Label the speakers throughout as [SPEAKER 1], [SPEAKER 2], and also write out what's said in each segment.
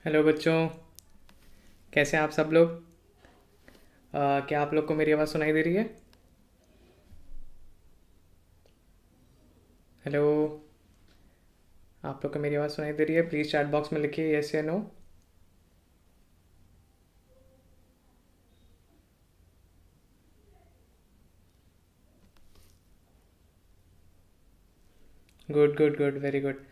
[SPEAKER 1] Hello बच्चों। कैसे हैं आप सब लोग? क्या आप लोग को मेरी आवाज़ सुनाई दे रही है? हेलो। आप लोग को मेरी आवाज़ सुनाई दे रही है? प्लीज़ चैट बॉक्स में लिखिए यस या no. Good good good, very good.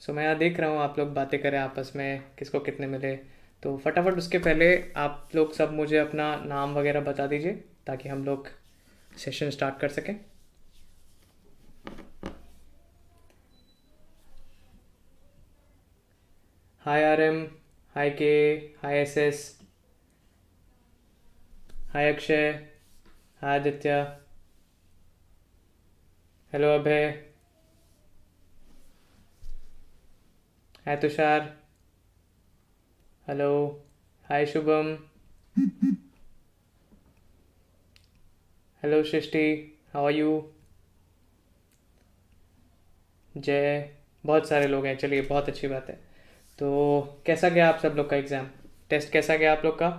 [SPEAKER 1] So मैं यहाँ देख रहा हूँ आप लोग बातें करें आपस में, किसको कितने मिले। तो फटाफट उसके पहले आप लोग सब मुझे अपना नाम वगैरह बता दीजिए ताकि हम लोग सेशन स्टार्ट कर सकें। हाय are M. Hi K. Hi S S. Hi Akshay. Hi Aditya. Hello Abhay. Hi Tushar. Hello. Hi Shubham. Hello Srishti. How are you? Jay. बहुत सारे लोग हैं, चलिए बहुत अच्छी बात है। तो कैसा गया आप सब लोग का एग्ज़ाम? टेस्ट कैसा गया आप लोग का?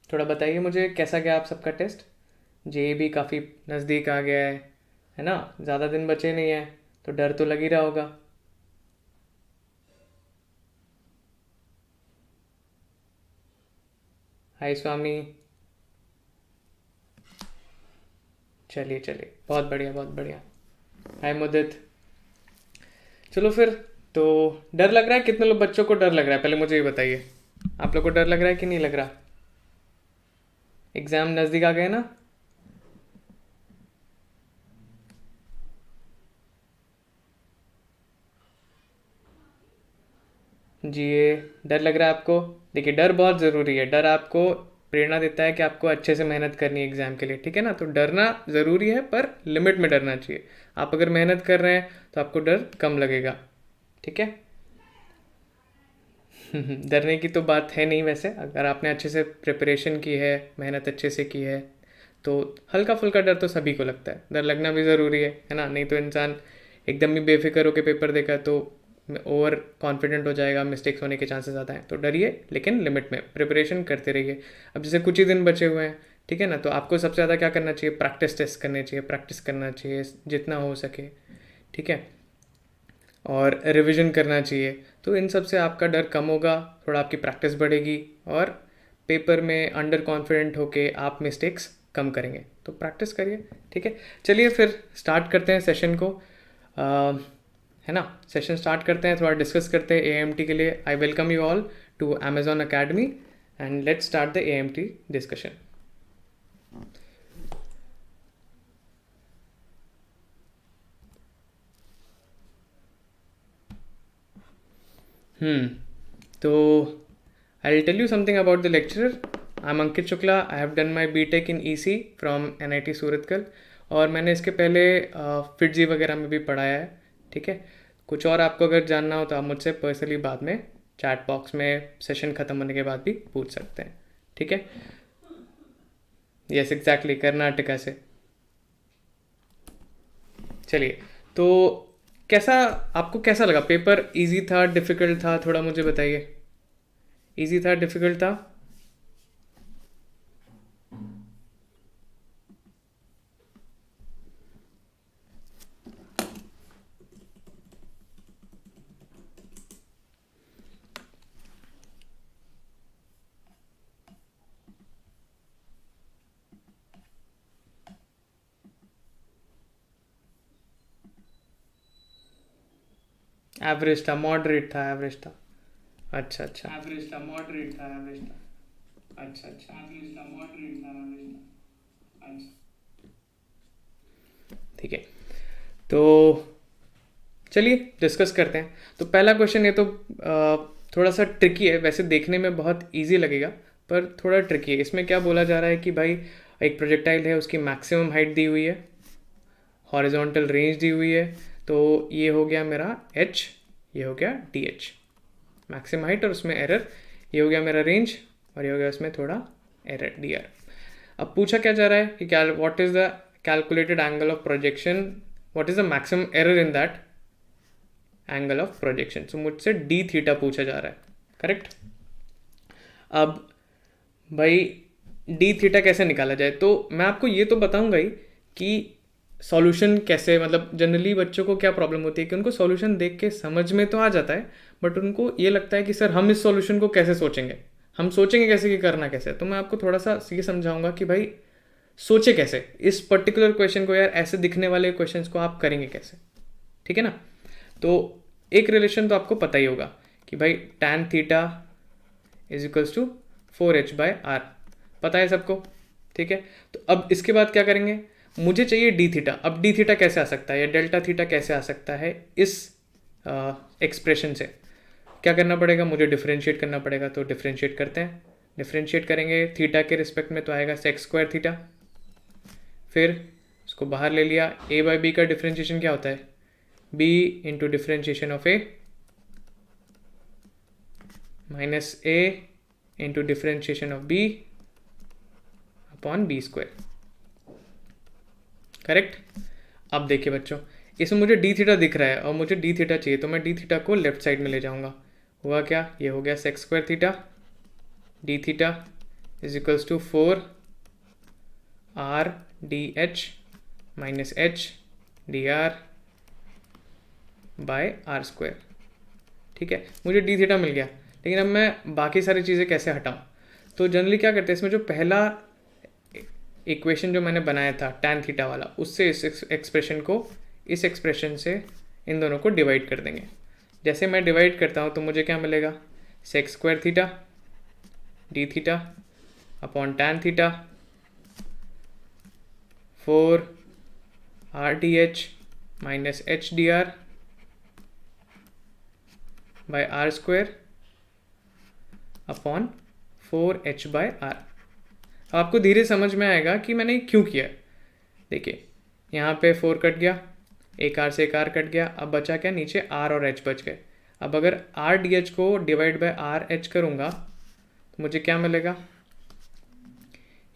[SPEAKER 1] थोड़ा बताइए मुझे कैसा गया आप सबका टेस्ट। जे भी काफ़ी नज़दीक आ गया है ना? ज़्यादा दिन बचे नहीं हैं, तो डर तो लग ही रहा होगा। हाय स्वामी। चलिए चलिए, बहुत बढ़िया बहुत बढ़िया। हाय मुदित। चलो फिर। तो डर लग रहा है? कितने लोग बच्चों को डर लग रहा है पहले मुझे ये बताइए। आप लोग को डर लग रहा है कि नहीं लग रहा? एग्ज़ाम नज़दीक आ गए ना? जी, ये डर लग रहा है आपको? देखिए, डर बहुत ज़रूरी है। डर आपको प्रेरणा देता है कि आपको अच्छे से मेहनत करनी है एग्ज़ाम के लिए, ठीक है ना? तो डरना ज़रूरी है पर लिमिट में डरना चाहिए। आप अगर मेहनत कर रहे हैं तो आपको डर कम लगेगा, ठीक है? डरने की तो बात है नहीं वैसे, अगर आपने अच्छे से प्रिपरेशन की है, मेहनत अच्छे से की है, तो हल्का फुल्का डर तो सभी को लगता है। डर लगना भी ज़रूरी है ना? नहीं तो इंसान एकदम ही बेफिक्र होकर पेपर देगा तो ओवर कॉन्फिडेंट हो जाएगा, मिस्टेक्स होने के चांसेस ज़्यादा हैं। तो डरिए लेकिन लिमिट में, प्रिपरेशन करते रहिए। अब जैसे कुछ ही दिन बचे हुए हैं, ठीक है ना? तो आपको सबसे ज़्यादा क्या करना चाहिए? प्रैक्टिस टेस्ट करने चाहिए, प्रैक्टिस करना चाहिए जितना हो सके, ठीक है? और रिवीजन करना चाहिए। तो इन सब से आपका डर कम होगा, थोड़ा आपकी प्रैक्टिस बढ़ेगी और पेपर में अंडर कॉन्फिडेंट होके आप मिस्टेक्स कम करेंगे। तो प्रैक्टिस करिए, ठीक है? चलिए फिर स्टार्ट करते हैं सेशन को। है ना? सेशन स्टार्ट करते हैं, थोड़ा डिस्कस करते हैं एएमटी के लिए। I welcome you all to Amazon academy and let's start the AMT discussion. तो I'll tell you something about the lecturer. I'm Ankit Shukla. I have done my BTech in EC from NIT Surathkal और मैंने इसके पहले फिटजी वगैरह में भी पढ़ाया है, ठीक है? कुछ और आपको अगर जानना हो तो आप मुझसे पर्सनली बाद में चैट बॉक्स में सेशन ख़त्म होने के बाद भी पूछ सकते हैं, ठीक है? यस एग्जैक्टली, कर्नाटका से। चलिए, तो कैसा, आपको कैसा लगा पेपर? इजी था, डिफ़िकल्ट था? थोड़ा मुझे बताइए। इजी था, डिफ़िकल्ट था? एवरेज था, मॉडरेट था, एवरेज था? अच्छा अच्छा, एवरेज था, मॉडरेट था, एवरेज था? अच्छा अच्छा, एवरेज था, मॉडरेट था, एवरेज था? अच्छा, ठीक है। तो चलिए डिस्कस करते हैं। तो पहला क्वेश्चन, ये तो थोड़ा सा ट्रिकी है, वैसे देखने में बहुत इजी लगेगा पर थोड़ा ट्रिकी है। इसमें क्या बोला जा रहा है कि भाई एक प्रोजेक्टाइल है, उसकी मैक्सिमम हाइट दी हुई है, हॉरिजॉन्टल रेंज दी हुई है। तो ये हो गया मेरा h, ये हो गया dh, मैक्सिमम हाइट और उसमें एरर। ये हो गया मेरा रेंज और ये हो गया उसमें थोड़ा एरर dr। अब पूछा क्या जा रहा है कि क्या, what is the calculated angle of projection, what is the maximum error in that angle of projection. So मुझसे d थीटा पूछा जा रहा है, करेक्ट. अब भाई d थीटा कैसे निकाला जाए, तो मैं आपको ये तो बताऊंगा ही कि सॉल्यूशन कैसे, मतलब जनरली बच्चों को क्या प्रॉब्लम होती है कि उनको सॉल्यूशन देख के समझ में तो आ जाता है, बट उनको ये लगता है कि सर हम इस सॉल्यूशन को कैसे सोचेंगे, हम सोचेंगे कैसे कि करना कैसे. तो मैं आपको थोड़ा सा ये समझाऊंगा कि भाई सोचे कैसे इस पर्टिकुलर क्वेश्चन को, यार ऐसे दिखने वाले क्वेश्चंस को आप करेंगे कैसे, ठीक है ना. तो एक रिलेशन तो आपको पता ही होगा कि भाई tan theta is equals to 4h/r, पता है सबको, ठीक है. तो अब इसके बाद क्या करेंगे, मुझे चाहिए डी थीटा. अब डी थीटा कैसे आ सकता है या डेल्टा थीटा कैसे आ सकता है इस एक्सप्रेशन से. क्या करना पड़ेगा, मुझे डिफरेंशिएट करना पड़ेगा. तो डिफरेंशिएट करते हैं. डिफरेंशिएट करेंगे थीटा के रिस्पेक्ट में तो आएगा sec² थीटा. फिर इसको बाहर ले लिया. a/b का डिफरेंशिएशन क्या होता है, b into differentiation of a minus a into differentiation of b upon b², correct. अब देखिए बच्चों, इसमें मुझे डी थीटा दिख रहा है और मुझे डी थीटा चाहिए, तो मैं डी थीटा को लेफ्ट साइड में ले जाऊंगा. हुआ क्या, ये हो गया sec² theta d theta is equals to 4r dh minus h dr by r², ठीक है. मुझे डी थीटा मिल गया, लेकिन अब मैं बाकी सारी चीज़ें कैसे हटाऊं. तो जनरली क्या करते हैं, इसमें जो पहला इक्वेशन जो मैंने बनाया था tan थीटा वाला, उससे इस एक्सप्रेशन को इस एक्सप्रेशन से इन दोनों को डिवाइड कर देंगे. जैसे मैं डिवाइड करता हूँ तो मुझे क्या मिलेगा, sec² theta d theta upon tan theta 4r dh minus h dr by r² upon 4h/r. आपको धीरे समझ में आएगा कि मैंने क्यों किया. देखिए यहाँ पे 4 कट गया, एक r से एक r कट गया, अब बचा क्या, नीचे r और h बच गए. अब अगर r dh को डिवाइड बाय r h करूँगा तो मुझे क्या मिलेगा,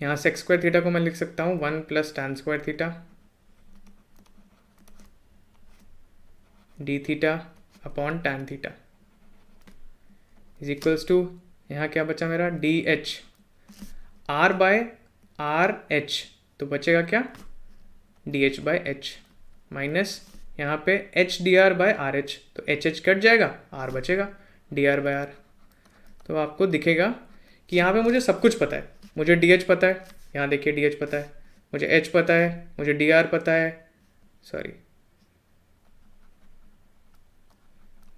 [SPEAKER 1] यहाँ sec² थीटा को मैं लिख सकता हूँ 1 plus tan² theta d theta upon tan theta is equals to, यहाँ क्या बचा मेरा, d h r by r h, तो बचेगा क्या, d h by h minus यहाँ पे h dr by r h, तो h कट जाएगा, r बचेगा dr बाय आर. तो आपको दिखेगा कि यहाँ पे मुझे सब कुछ पता है. मुझे dh पता है, यहाँ देखिए dh पता है, मुझे h पता है, मुझे dr पता है, सॉरी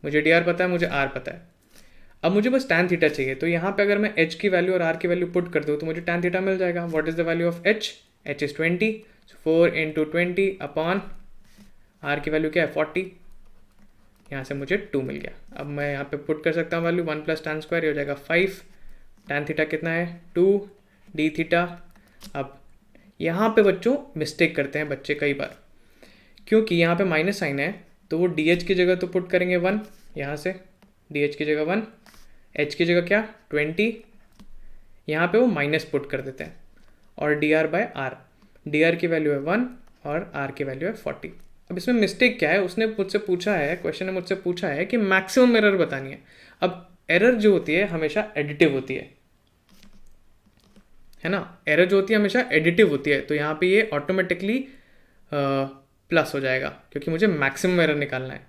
[SPEAKER 1] मुझे dr पता है, मुझे r पता है. अब मुझे बस tan थीटा चाहिए. तो यहाँ पे अगर मैं h की वैल्यू और r की वैल्यू पुट कर दूँ तो मुझे tan थीटा मिल जाएगा. What is the value of h, h is 20, 4 into 20 upon r की वैल्यू क्या है 40, यहाँ से मुझे 2 मिल गया. अब मैं यहाँ पे पुट कर सकता हूँ वैल्यू 1 प्लस tan² हो जाएगा 5, tan थीटा कितना है 2 डी थीटा. अब यहाँ पे बच्चों मिस्टेक करते हैं बच्चे कई बार, क्योंकि यहाँ पे माइनस साइन है तो वो डी एच की जगह तो पुट करेंगे 1, यहाँ से डी एच की जगह 1, h की जगह क्या 20, यहाँ पे वो माइनस पुट कर देते हैं, और d r by r, d r की वैल्यू है 1 और r की वैल्यू है 40. अब इसमें मिस्टेक क्या है, उसने मुझसे पूछा है, क्वेश्चन ने मुझसे पूछा है कि मैक्सिमम एरर बतानी है. अब एरर जो होती है हमेशा एडिटिव होती है ना, एरर जो होती है हमेशा एडिटिव होती है. तो यहाँ पे ये ऑटोमेटिकली प्लस हो जाएगा क्योंकि मुझे मैक्सिमम एरर निकालना है,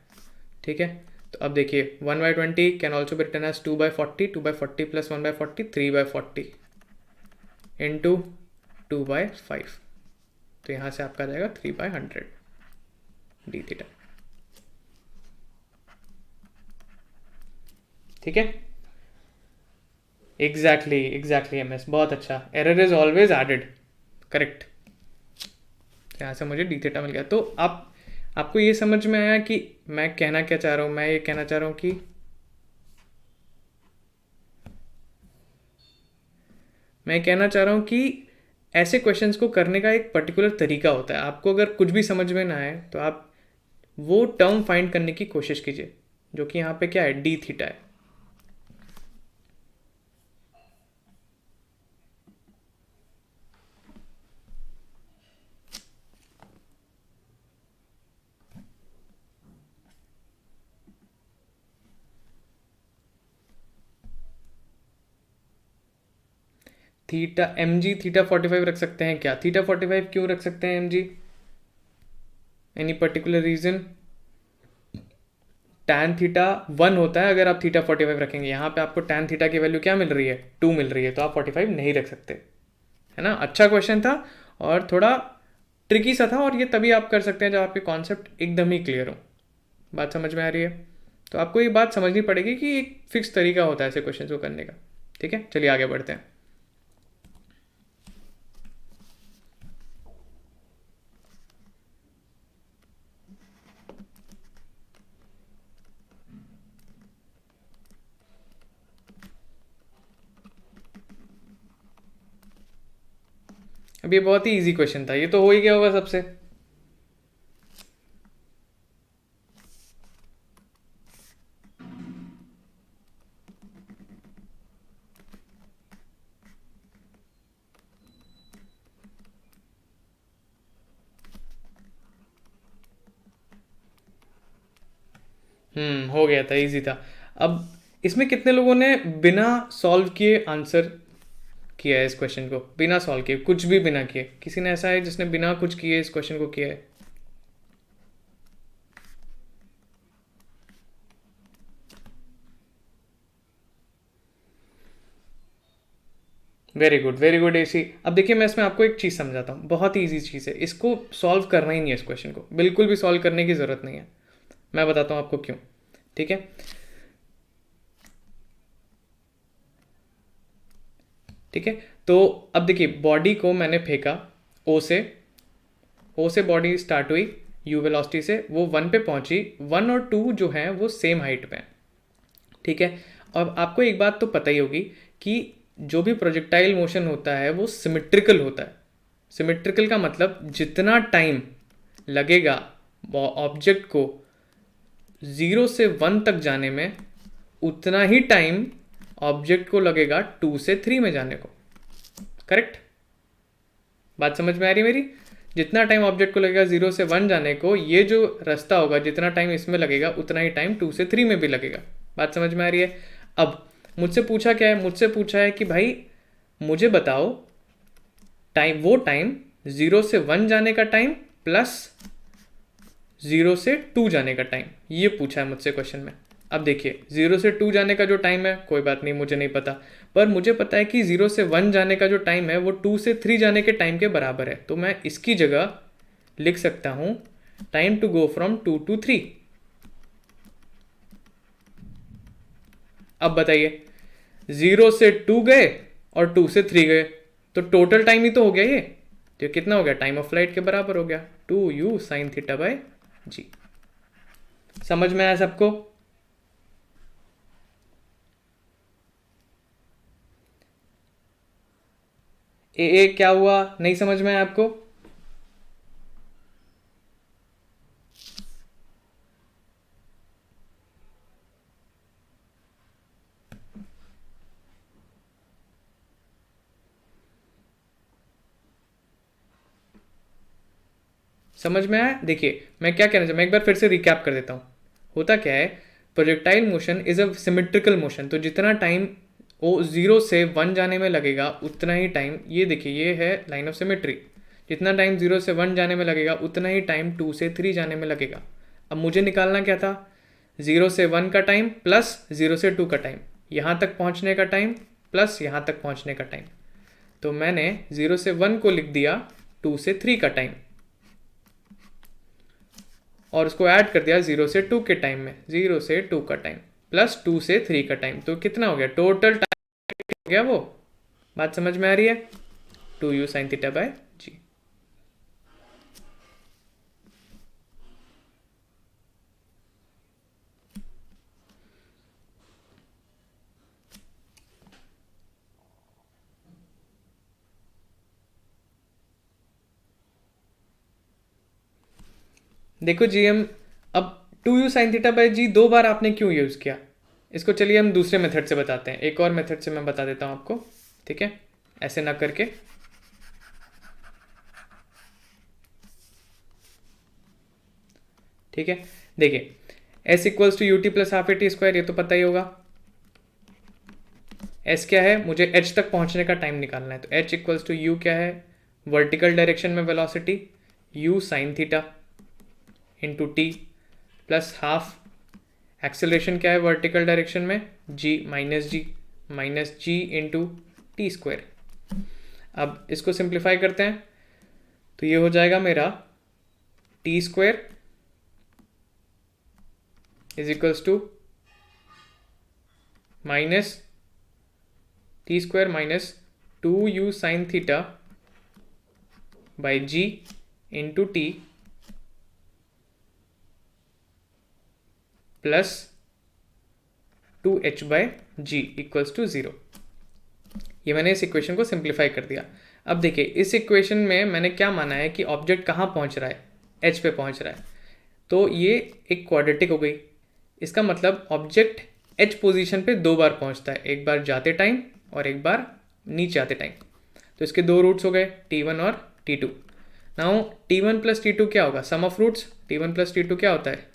[SPEAKER 1] ठीक है. तो अब देखिए 1/20 can also be written as 2/40, 2/40 plus 1/40 3/40 into 2/5. तो यहाँ से आपका आ जाएगा 3/100 डी थीटा, ठीक है. एग्जैक्टली एम एस, बहुत अच्छा. Error is always added, correct. यहाँ से मुझे डी थीटा मिल गया. तो आपको ये समझ में आया कि मैं कहना क्या चाह रहा हूँ. मैं ये कहना चाह रहा हूँ कि ऐसे क्वेश्चंस को करने का एक पर्टिकुलर तरीका होता है. आपको अगर कुछ भी समझ में ना आए तो आप वो टर्म फाइंड करने की कोशिश कीजिए जो कि यहाँ पे क्या है, डी थीटा है. थीटा एम जी थीटा 45 रख सकते हैं क्या? थीटा 45 क्यों रख सकते हैं m g? Any particular reason? Tan theta 1 होता है अगर आप थीटा 45 रखेंगे। यहाँ पे आपको टैन थीटा की वैल्यू क्या मिल रही है? 2 मिल रही है, तो आप 45 नहीं रख सकते, है ना। अच्छा क्वेश्चन था और थोड़ा ट्रिकी सा था, और ये तभी आप कर सकते हैं जब आपके कॉन्सेप्ट एकदम ही क्लियर हो। बात समझ में आ रही है? तो आपको ये बात समझनी पड़ेगी कि एक फिक्स तरीका होता है ऐसे क्वेश्चन को करने का। ठीक है, चलिए आगे बढ़ते हैं। अब ये बहुत ही इजी क्वेश्चन था, ये तो हो ही गया होगा सबसे। हो गया था, इजी था। अब इसमें कितने लोगों ने बिना सॉल्व किए आंसर किया है इस क्वेश्चन को? बिना सॉल्व किए, कुछ भी बिना किए, किसी ने ऐसा है जिसने बिना कुछ किए इस क्वेश्चन को किया है? Very good, very good AC. अब देखिए, मैं इसमें आपको एक चीज़ समझाता हूँ, बहुत ही ईजी चीज़ है, इसको सॉल्व करना ही नहीं है, इस क्वेश्चन को बिल्कुल भी सॉल्व करने की ज़रूरत नहीं है। मैं बताता हूँ आपको क्यों। ठीक है, ठीक है। तो अब देखिए, बॉडी को मैंने फेंका ओ से, ओ से बॉडी स्टार्ट हुई यू वेलोसिटी से, वो 1 पे पहुंची, 1 और 2 जो हैं वो सेम हाइट पे हैं। ठीक है। अब आपको एक बात तो पता ही होगी कि जो भी प्रोजेक्टाइल मोशन होता है वो सिमेट्रिकल होता है। सिमेट्रिकल का मतलब जितना टाइम लगेगा ऑब्जेक्ट को 0 से 1 तक जाने में, उतना ही टाइम ऑब्जेक्ट को लगेगा 2 से 3 में जाने को। करेक्ट? बात समझ में आ रही है मेरी? जितना टाइम ऑब्जेक्ट को लगेगा 0 से 1 जाने को, ये जो रास्ता होगा जितना टाइम इसमें लगेगा उतना ही टाइम 2 से 3 में भी लगेगा। बात समझ में आ रही है? अब मुझसे पूछा क्या है? मुझसे पूछा है कि भाई मुझे बताओ टाइम, वो टाइम 0 से 1 जाने का टाइम प्लस 0 से 2 जाने का टाइम, ये पूछा है मुझसे क्वेश्चन में। अब देखिए, 0 से 2 जाने का जो टाइम है, कोई बात नहीं, मुझे नहीं पता, पर मुझे पता है कि 0 से 1 जाने का जो टाइम है वो 2 से 3 जाने के टाइम के बराबर है। तो मैं इसकी जगह लिख सकता हूं time to go from 2 to 3। अब बताइए, 0 से 2 गए और 2 से 3 गए, तो टोटल टाइम ही तो हो गया ये। तो कितना हो गया? टाइम ऑफ फ्लाइट के बराबर हो गया, 2u sin थीटा बाय जी। समझ में आया सबको? ए क्या हुआ, नहीं समझ में आया आपको? समझ में आया? देखिए मैं क्या कहना चाहता, मैं एक बार फिर से रिकैप कर देता हूँ। होता क्या है, projectile motion is a symmetrical motion, तो जितना टाइम वो 0 से 1 जाने में लगेगा उतना ही टाइम, ये देखिए ये है लाइन ऑफ सिमेट्री, जितना टाइम 0 से 1 जाने में लगेगा उतना ही टाइम 2 से 3 जाने में लगेगा। अब मुझे निकालना क्या था? 0 से 1 का टाइम प्लस 0 से 2 का टाइम, यहाँ तक पहुँचने का टाइम प्लस यहाँ तक पहुँचने का टाइम। तो मैंने 0 से 1 को लिख दिया 2 से 3 का टाइम, और उसको ऐड कर दिया 0 से 2 के टाइम में, 0 से 2 का टाइम प्लस 2 से 3 का टाइम, तो कितना हो गया टोटल टाइम हो गया वो। बात समझ में आ रही है? 2u sin थीटा बाय जी। देखो जी, हम अब 2u sin थीटा बाय जी 2 बार आपने क्यों यूज़ किया, इसको चलिए हम दूसरे मेथड से बताते हैं। एक और मेथड से मैं बता देता हूँ आपको, ठीक है, ऐसे ना करके। ठीक है, देखिए s equals to u t plus half a t square, ये तो पता ही होगा। एस क्या है, मुझे एच तक पहुंचने का टाइम निकालना है, तो एच इक्वल्स टू यू क्या है, वर्टिकल डायरेक्शन में velocity you sine theta into t plus half, acceleration क्या है वर्टिकल डायरेक्शन में, जी माइनस जी इंटू टी स्क्वायर। अब इसको सिंप्लीफाई करते हैं तो ये हो जाएगा मेरा t square is equals to minus t square minus 2u sine theta by g into t plus 2h by g equals to 0। ये मैंने इस इक्वेशन को सिंप्लीफाई कर दिया। अब देखिए इस इक्वेशन में मैंने क्या माना है कि ऑब्जेक्ट कहाँ पहुँच रहा है, एच पे पहुँच रहा है, तो ये एक क्वाड्रेटिक हो गई। इसका मतलब ऑब्जेक्ट एच पोजीशन पे 2 बार पहुँचता है, एक बार जाते टाइम और एक बार नीचे आते टाइम। तो इसके 2 रूट्स हो गए t1 और t2। Now t1 plus t2 क्या होगा, सम of roots t1 plus t2 क्या होता है,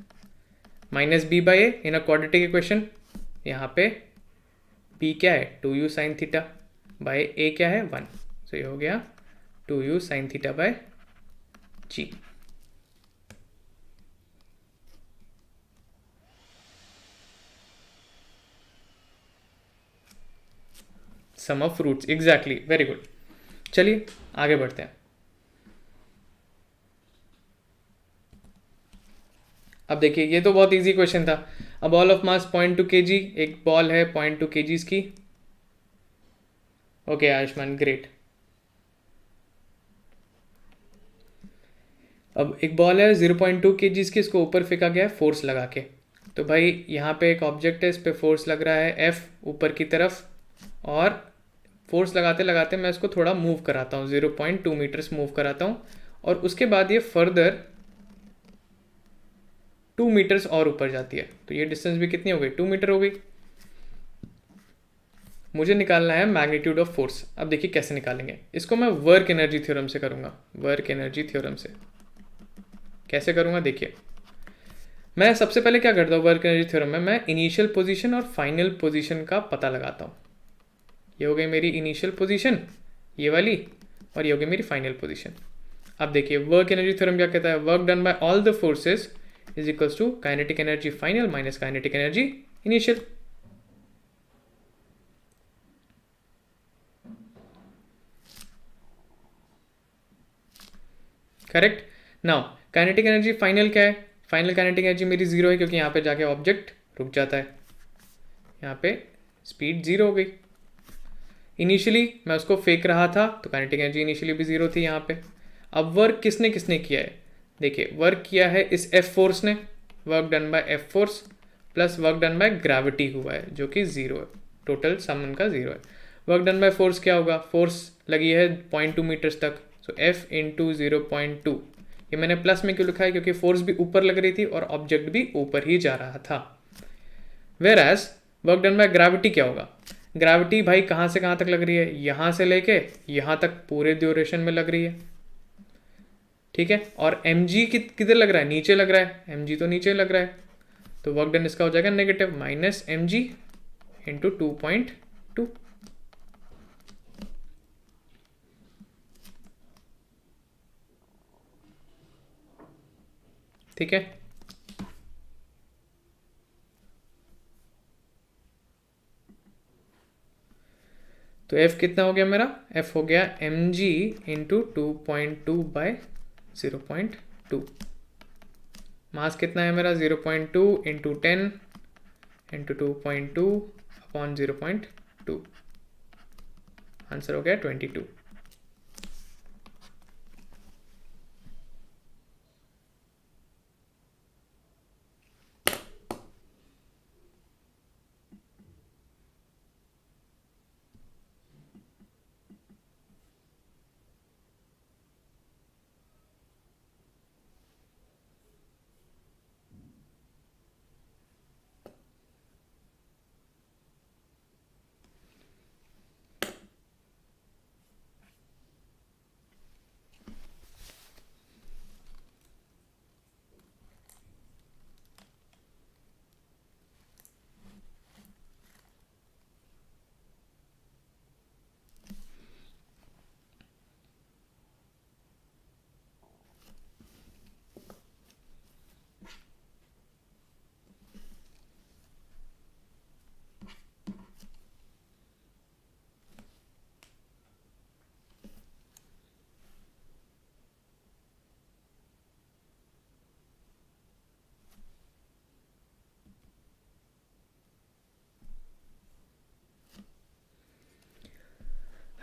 [SPEAKER 1] minus b by a in a quadratic equation. यहाँ पे b क्या है 2u साइन थीटा बाय ए क्या है 1, सो ये हो गया 2u sine theta by g. Sum of roots, exactly, very good. चलिए आगे बढ़ते हैं। अब देखिए ये तो बहुत इजी क्वेश्चन था। A ball of mass 0.2 kg, एक बॉल है 0.2 kg की। Okay Ayushman, great. अब एक बॉल है 0.2 kg की, इसको ऊपर फेंका गया है फोर्स लगा के। तो भाई यहाँ पे एक ऑब्जेक्ट है, इस पे फोर्स लग रहा है F ऊपर की तरफ, और फोर्स लगाते लगाते मैं इसको थोड़ा मूव कराता हूँ, 0.2 मीटर्स मूव कराता हूँ, और उसके बाद ये फर्दर 2 मीटर्स और ऊपर जाती है। तो ये डिस्टेंस भी कितनी हो गई, 2 मीटर हो गई। मुझे निकालना है मैग्नीट्यूड ऑफ फोर्स। अब देखिए कैसे निकालेंगे इसको, मैं वर्क एनर्जी थ्योरम से करूँगा। वर्क एनर्जी थ्योरम से कैसे करूँगा, देखिए मैं सबसे पहले क्या करता हूँ वर्क एनर्जी थ्योरम में, मैं इनिशियल पोजीशन और फाइनल पोजीशन का पता लगाता हूँ। ये हो गई मेरी इनिशियल पोजीशन, ये वाली, और ये हो गई मेरी फाइनल पोजीशन। अब देखिए वर्क एनर्जी थ्योरम क्या कहता है, work done by all the forces is equals to kinetic energy final minus kinetic energy initial. Correct. Now kinetic energy final क्या है, फाइनल काइनेटिक एनर्जी मेरी 0 है, क्योंकि यहाँ पे जाके ऑब्जेक्ट रुक जाता है, यहाँ पे स्पीड 0 हो गई। इनिशियली मैं उसको फेंक रहा था तो काइनेटिक एनर्जी इनिशियली भी 0 थी यहाँ पे। अब वर्क किसने किसने किया है, देखिए वर्क किया है इस एफ फोर्स ने, work done bye F force plus work done by gravity हुआ है जो कि 0 है, टोटल सम उनका 0 है। वर्क डन बाय फोर्स क्या होगा, फोर्स लगी है 0.2 मीटर्स तक, सो एफ इंटू 0.2। ये मैंने प्लस में क्यों लिखा है, क्योंकि फोर्स भी ऊपर लग रही थी और ऑब्जेक्ट भी ऊपर ही जा रहा था। Whereas work done by gravity क्या होगा, ग्रेविटी भाई कहाँ से कहाँ तक लग रही है, यहाँ से लेके यहाँ तक पूरे ड्यूरेशन में लग रही है, ठीक है। और एम जी किधर लग रहा है, नीचे लग रहा है, एम जी तो नीचे लग रहा है, तो वर्क डन इसका हो जाएगा negative minus m g into 2.2। ठीक है, तो F कितना हो गया मेरा, F हो गया एम जी इंटू 2.2 बाय 0.2। मास कितना है मेरा 0.2 इंटू 10 इंटू 2.2 अपॉन 0.2, आंसर हो गया 22।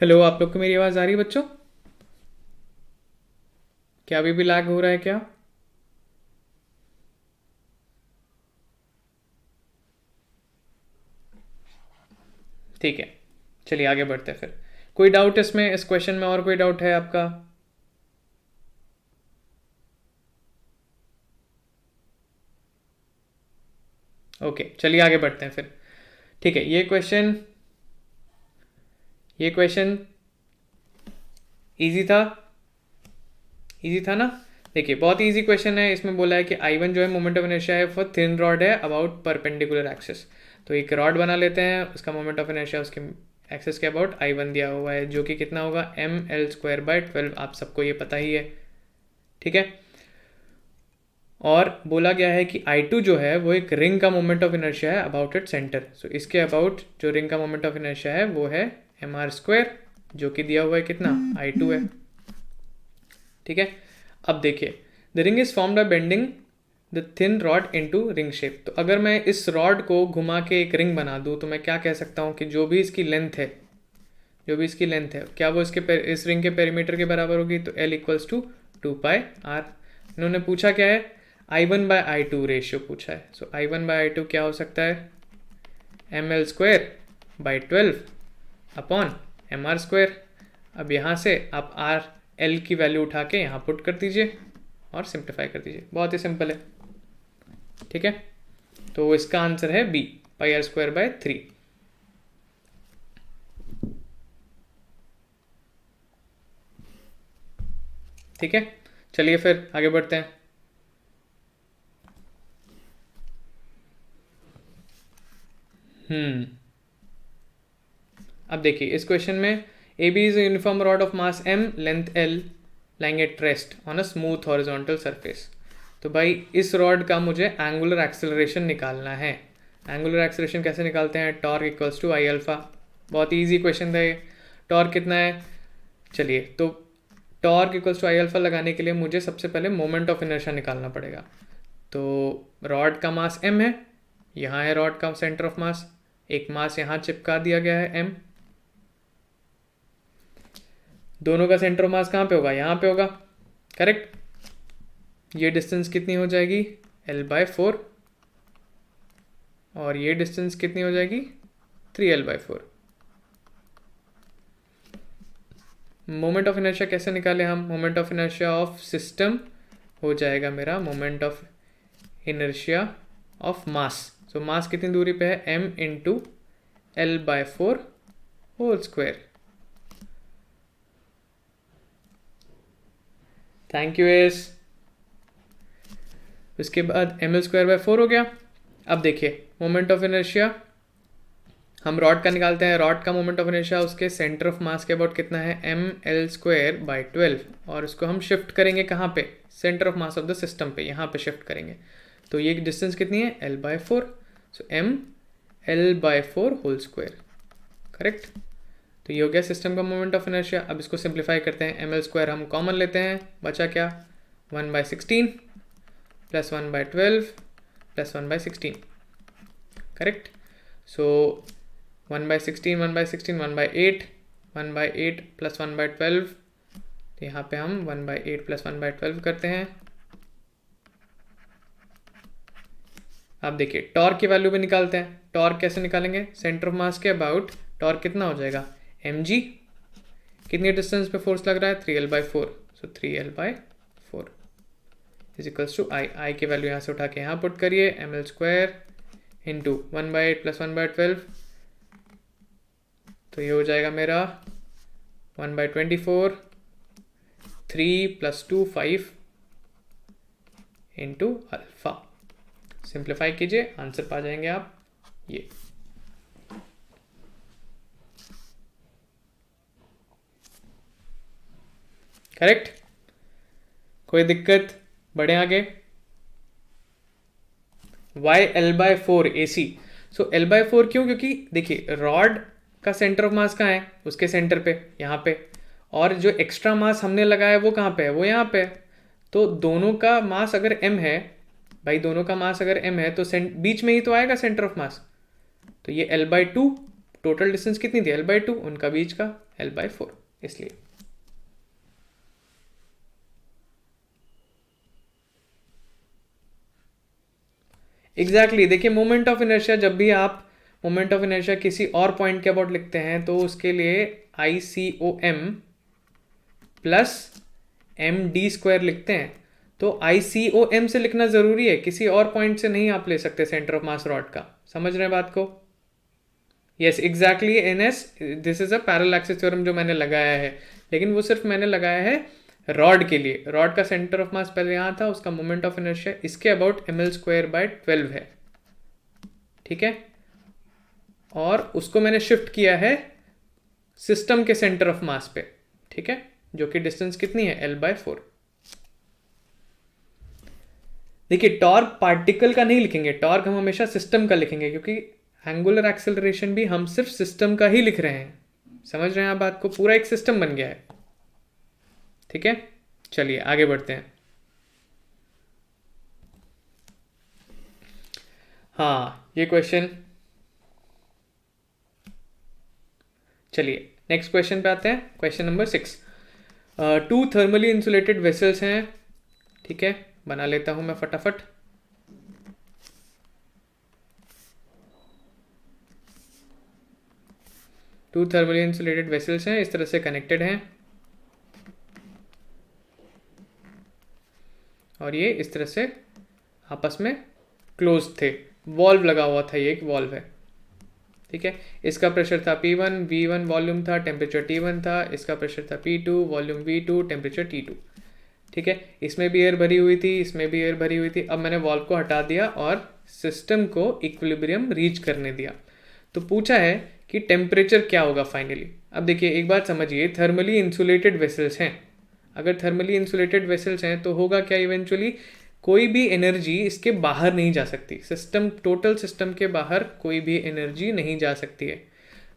[SPEAKER 1] हेलो, आप लोग को मेरी आवाज़ आ रही है बच्चों? क्या अभी भी लैग हो रहा है क्या? ठीक है, चलिए आगे बढ़ते हैं फिर। कोई डाउट इसमें, इस क्वेश्चन में और कोई डाउट है आपका? ओके, चलिए आगे बढ़ते हैं फिर। ठीक है, ये क्वेश्चन इजी था। इजी था ना? देखिए, बहुत इजी क्वेश्चन है। इसमें बोला है कि I1 जो है मोमेंट ऑफ इनर्शिया है फॉर थिन रॉड है अबाउट परपेंडिकुलर एक्सिस। तो एक रॉड बना लेते हैं, उसका मोमेंट ऑफ इनर्शिया उसके एक्सिस के अबाउट I1 दिया हुआ है, जो कि कितना होगा, mL²/12। आप सबको ये पता ही है, ठीक है। और बोला गया है कि I2 जो है वो एक रिंग का मोमेंट ऑफ इनर्शिया है अबाउट इट सेंटर। सो इसके अबाउट जो रिंग का मोमेंट ऑफ इनर्शिया है वो है mr², जो कि दिया हुआ है कितना, I2 है, ठीक है। अब देखिए, the ring is formed by bending the thin rod into ring shape. तो अगर मैं इस रॉड को घुमा के एक रिंग बना दूं तो मैं क्या कह सकता हूं कि जो भी इसकी लेंथ है, क्या वो इस रिंग के पेरीमीटर के बराबर होगी? तो L इक्वल्स टू 2πr। इन्होंने पूछा क्या है, I1/I2 रेशियो पूछा है। सो I1/I2 क्या हो सकता है, mL²/12 अपॉन mr²। अब यहाँ से आप L की वैल्यू उठा के यहाँ पुट कर दीजिए और सिंप्लीफाई कर दीजिए, बहुत ही सिंपल है, ठीक है। तो इसका आंसर है B, πr²/3। ठीक है, चलिए फिर आगे बढ़ते हैं। अब देखिए, इस क्वेश्चन में AB is uniform rod of mass M, length L, lying at rest on a smooth horizontal surface. तो भाई इस रॉड का मुझे एंगुलर एक्सेलरेशन निकालना है। एंगुलर एक्सेलरेशन कैसे निकालते हैं, torque equals to I alpha. बहुत ही ईजी क्वेश्चन था ये। टॉर्क कितना है, चलिए, तो torque equals to I alpha लगाने के लिए मुझे सबसे पहले मोमेंट ऑफ इनर्शिया निकालना पड़ेगा। तो रॉड का मास M है, यहाँ है रॉड का सेंटर ऑफ मास, एक मास यहाँ चिपका दिया गया है M। दोनों का सेंटर ऑफ मास कहाँ पे होगा, यहाँ पे होगा, करेक्ट। ये डिस्टेंस कितनी हो जाएगी, L/4, और ये डिस्टेंस कितनी हो जाएगी, 3L/4। मोमेंट ऑफ इनर्शिया कैसे निकाले हम, moment of inertia of system हो जाएगा मेरा moment of inertia of mass. So mass कितनी दूरी पे है, m into L/4 whole square. Thank you S. उसके बाद mL²/4 हो गया। अब देखिए, मोमेंट ऑफ इनर्शिया हम रॉड का निकालते हैं। रॉड का मोमेंट ऑफ इनर्शिया उसके सेंटर ऑफ मास के अबाउट कितना है, mL²/12, और उसको हम शिफ्ट करेंगे कहाँ पे, centre of mass of the system पे, यहाँ पे शिफ्ट करेंगे। तो ये डिस्टेंस कितनी है, L/4। सो mL/4 होल स्क्वायर, करेक्ट। तो ये हो गया सिस्टम का मोमेंट ऑफ इनर्शिया। अब इसको सिंप्लीफाई करते हैं, mL² हम कॉमन लेते हैं, बचा क्या, 1/16 प्लस 1/12 प्लस 1/16, करेक्ट। सो 1/16 1/16 1/8, 1/8 प्लस 1/12, तो यहाँ पे हम 1/8 प्लस 1/12 करते हैं। अब देखिए, टॉर्क की वैल्यू भी निकालते हैं। टॉर्क कैसे निकालेंगे, सेंटर ऑफ मास के अबाउट टॉर्क कितना हो जाएगा, mg। कितनी डिस्टेंस पे फोर्स लग रहा है, 3L/4। So 3L/4 is equals to I की वैल्यू यहाँ से उठा के यहाँ पुट करिए, mL² इंटू 1/8 प्लस 1/12, तो ये हो जाएगा मेरा 1/24, 3 + 2 5 इंटू अल्फा। सिंप्लीफाई कीजिए, आंसर पा जाएंगे आप ये। करेक्ट, कोई दिक्कत, बढ़े आगे। Y L/4 AC। सो L/4 क्यों, क्योंकि देखिए रॉड का सेंटर ऑफ मास कहाँ है, उसके सेंटर पे, यहाँ पे, और जो एक्स्ट्रा मास हमने लगाया वो कहाँ पे है, वो यहाँ पे। तो दोनों का मास अगर m है, भाई दोनों का मास अगर m है तो बीच में ही तो आएगा सेंटर ऑफ मास। तो ये L/2 टोटल डिस्टेंस कितनी थी, L/2, उनका बीच का L/4, इसलिए। एग्जैक्टली देखिए, मोमेंट ऑफ इनर्शिया, जब भी आप मोमेंट ऑफ इनर्शिया किसी और पॉइंट के अबाउट लिखते हैं तो उसके लिए ICOM प्लस MD² लिखते हैं। तो ICOM से लिखना ज़रूरी है, किसी और पॉइंट से नहीं आप ले सकते सेंटर ऑफ मास रॉड का। समझ रहे हैं बात को? Yes exactly NS, this is a parallel axis theorem जो मैंने लगाया है, लेकिन वो सिर्फ मैंने लगाया है रॉड के लिए। रॉड का सेंटर ऑफ मास पहले यहाँ था, उसका मोमेंट ऑफ इनर्शिया इसके अबाउट mL²/12 है, ठीक है। और उसको मैंने शिफ्ट किया है सिस्टम के सेंटर ऑफ मास पे, ठीक है, जो कि डिस्टेंस कितनी है, L/4। देखिए टॉर्क पार्टिकल का नहीं लिखेंगे, टॉर्क हम हमेशा सिस्टम का लिखेंगे, क्योंकि एंगुलर एक्सेलरेशन भी हम सिर्फ सिस्टम का ही लिख रहे हैं। समझ रहे हैं आप बात को? पूरा एक सिस्टम बन गया है, ठीक है। चलिए आगे बढ़ते हैं। हाँ ये क्वेश्चन, चलिए नेक्स्ट क्वेश्चन पे आते हैं। Question number 6। 2 thermally insulated vessels हैं, ठीक है, बना लेता हूं मैं फटाफट। टू थर्मली इंसुलेटेड वेसल्स हैं, इस तरह से कनेक्टेड हैं, और ये इस तरह से आपस में क्लोज थे, वॉल्व लगा हुआ था, ये एक वॉल्व है, ठीक है। इसका प्रेशर था P1, V1 वॉल्यूम था, टेम्परेचर T1 था, इसका प्रेशर था P2, volume V2, temperature T2, ठीक है। इसमें भी एयर भरी हुई थी, इसमें भी एयर भरी हुई थी। अब मैंने वॉल्व को हटा दिया और सिस्टम को इक्विलिब्रियम रीच करने दिया। तो पूछा है कि टेम्परेचर क्या होगा फाइनली। अब देखिए एक बात समझिए, थर्मली इंसुलेटेड वेसल्स हैं, अगर थर्मली इंसुलेटेड वेसल्स हैं तो होगा क्या, इवेंचुअली कोई भी एनर्जी इसके बाहर नहीं जा सकती, सिस्टम, टोटल सिस्टम के बाहर कोई भी एनर्जी नहीं जा सकती है।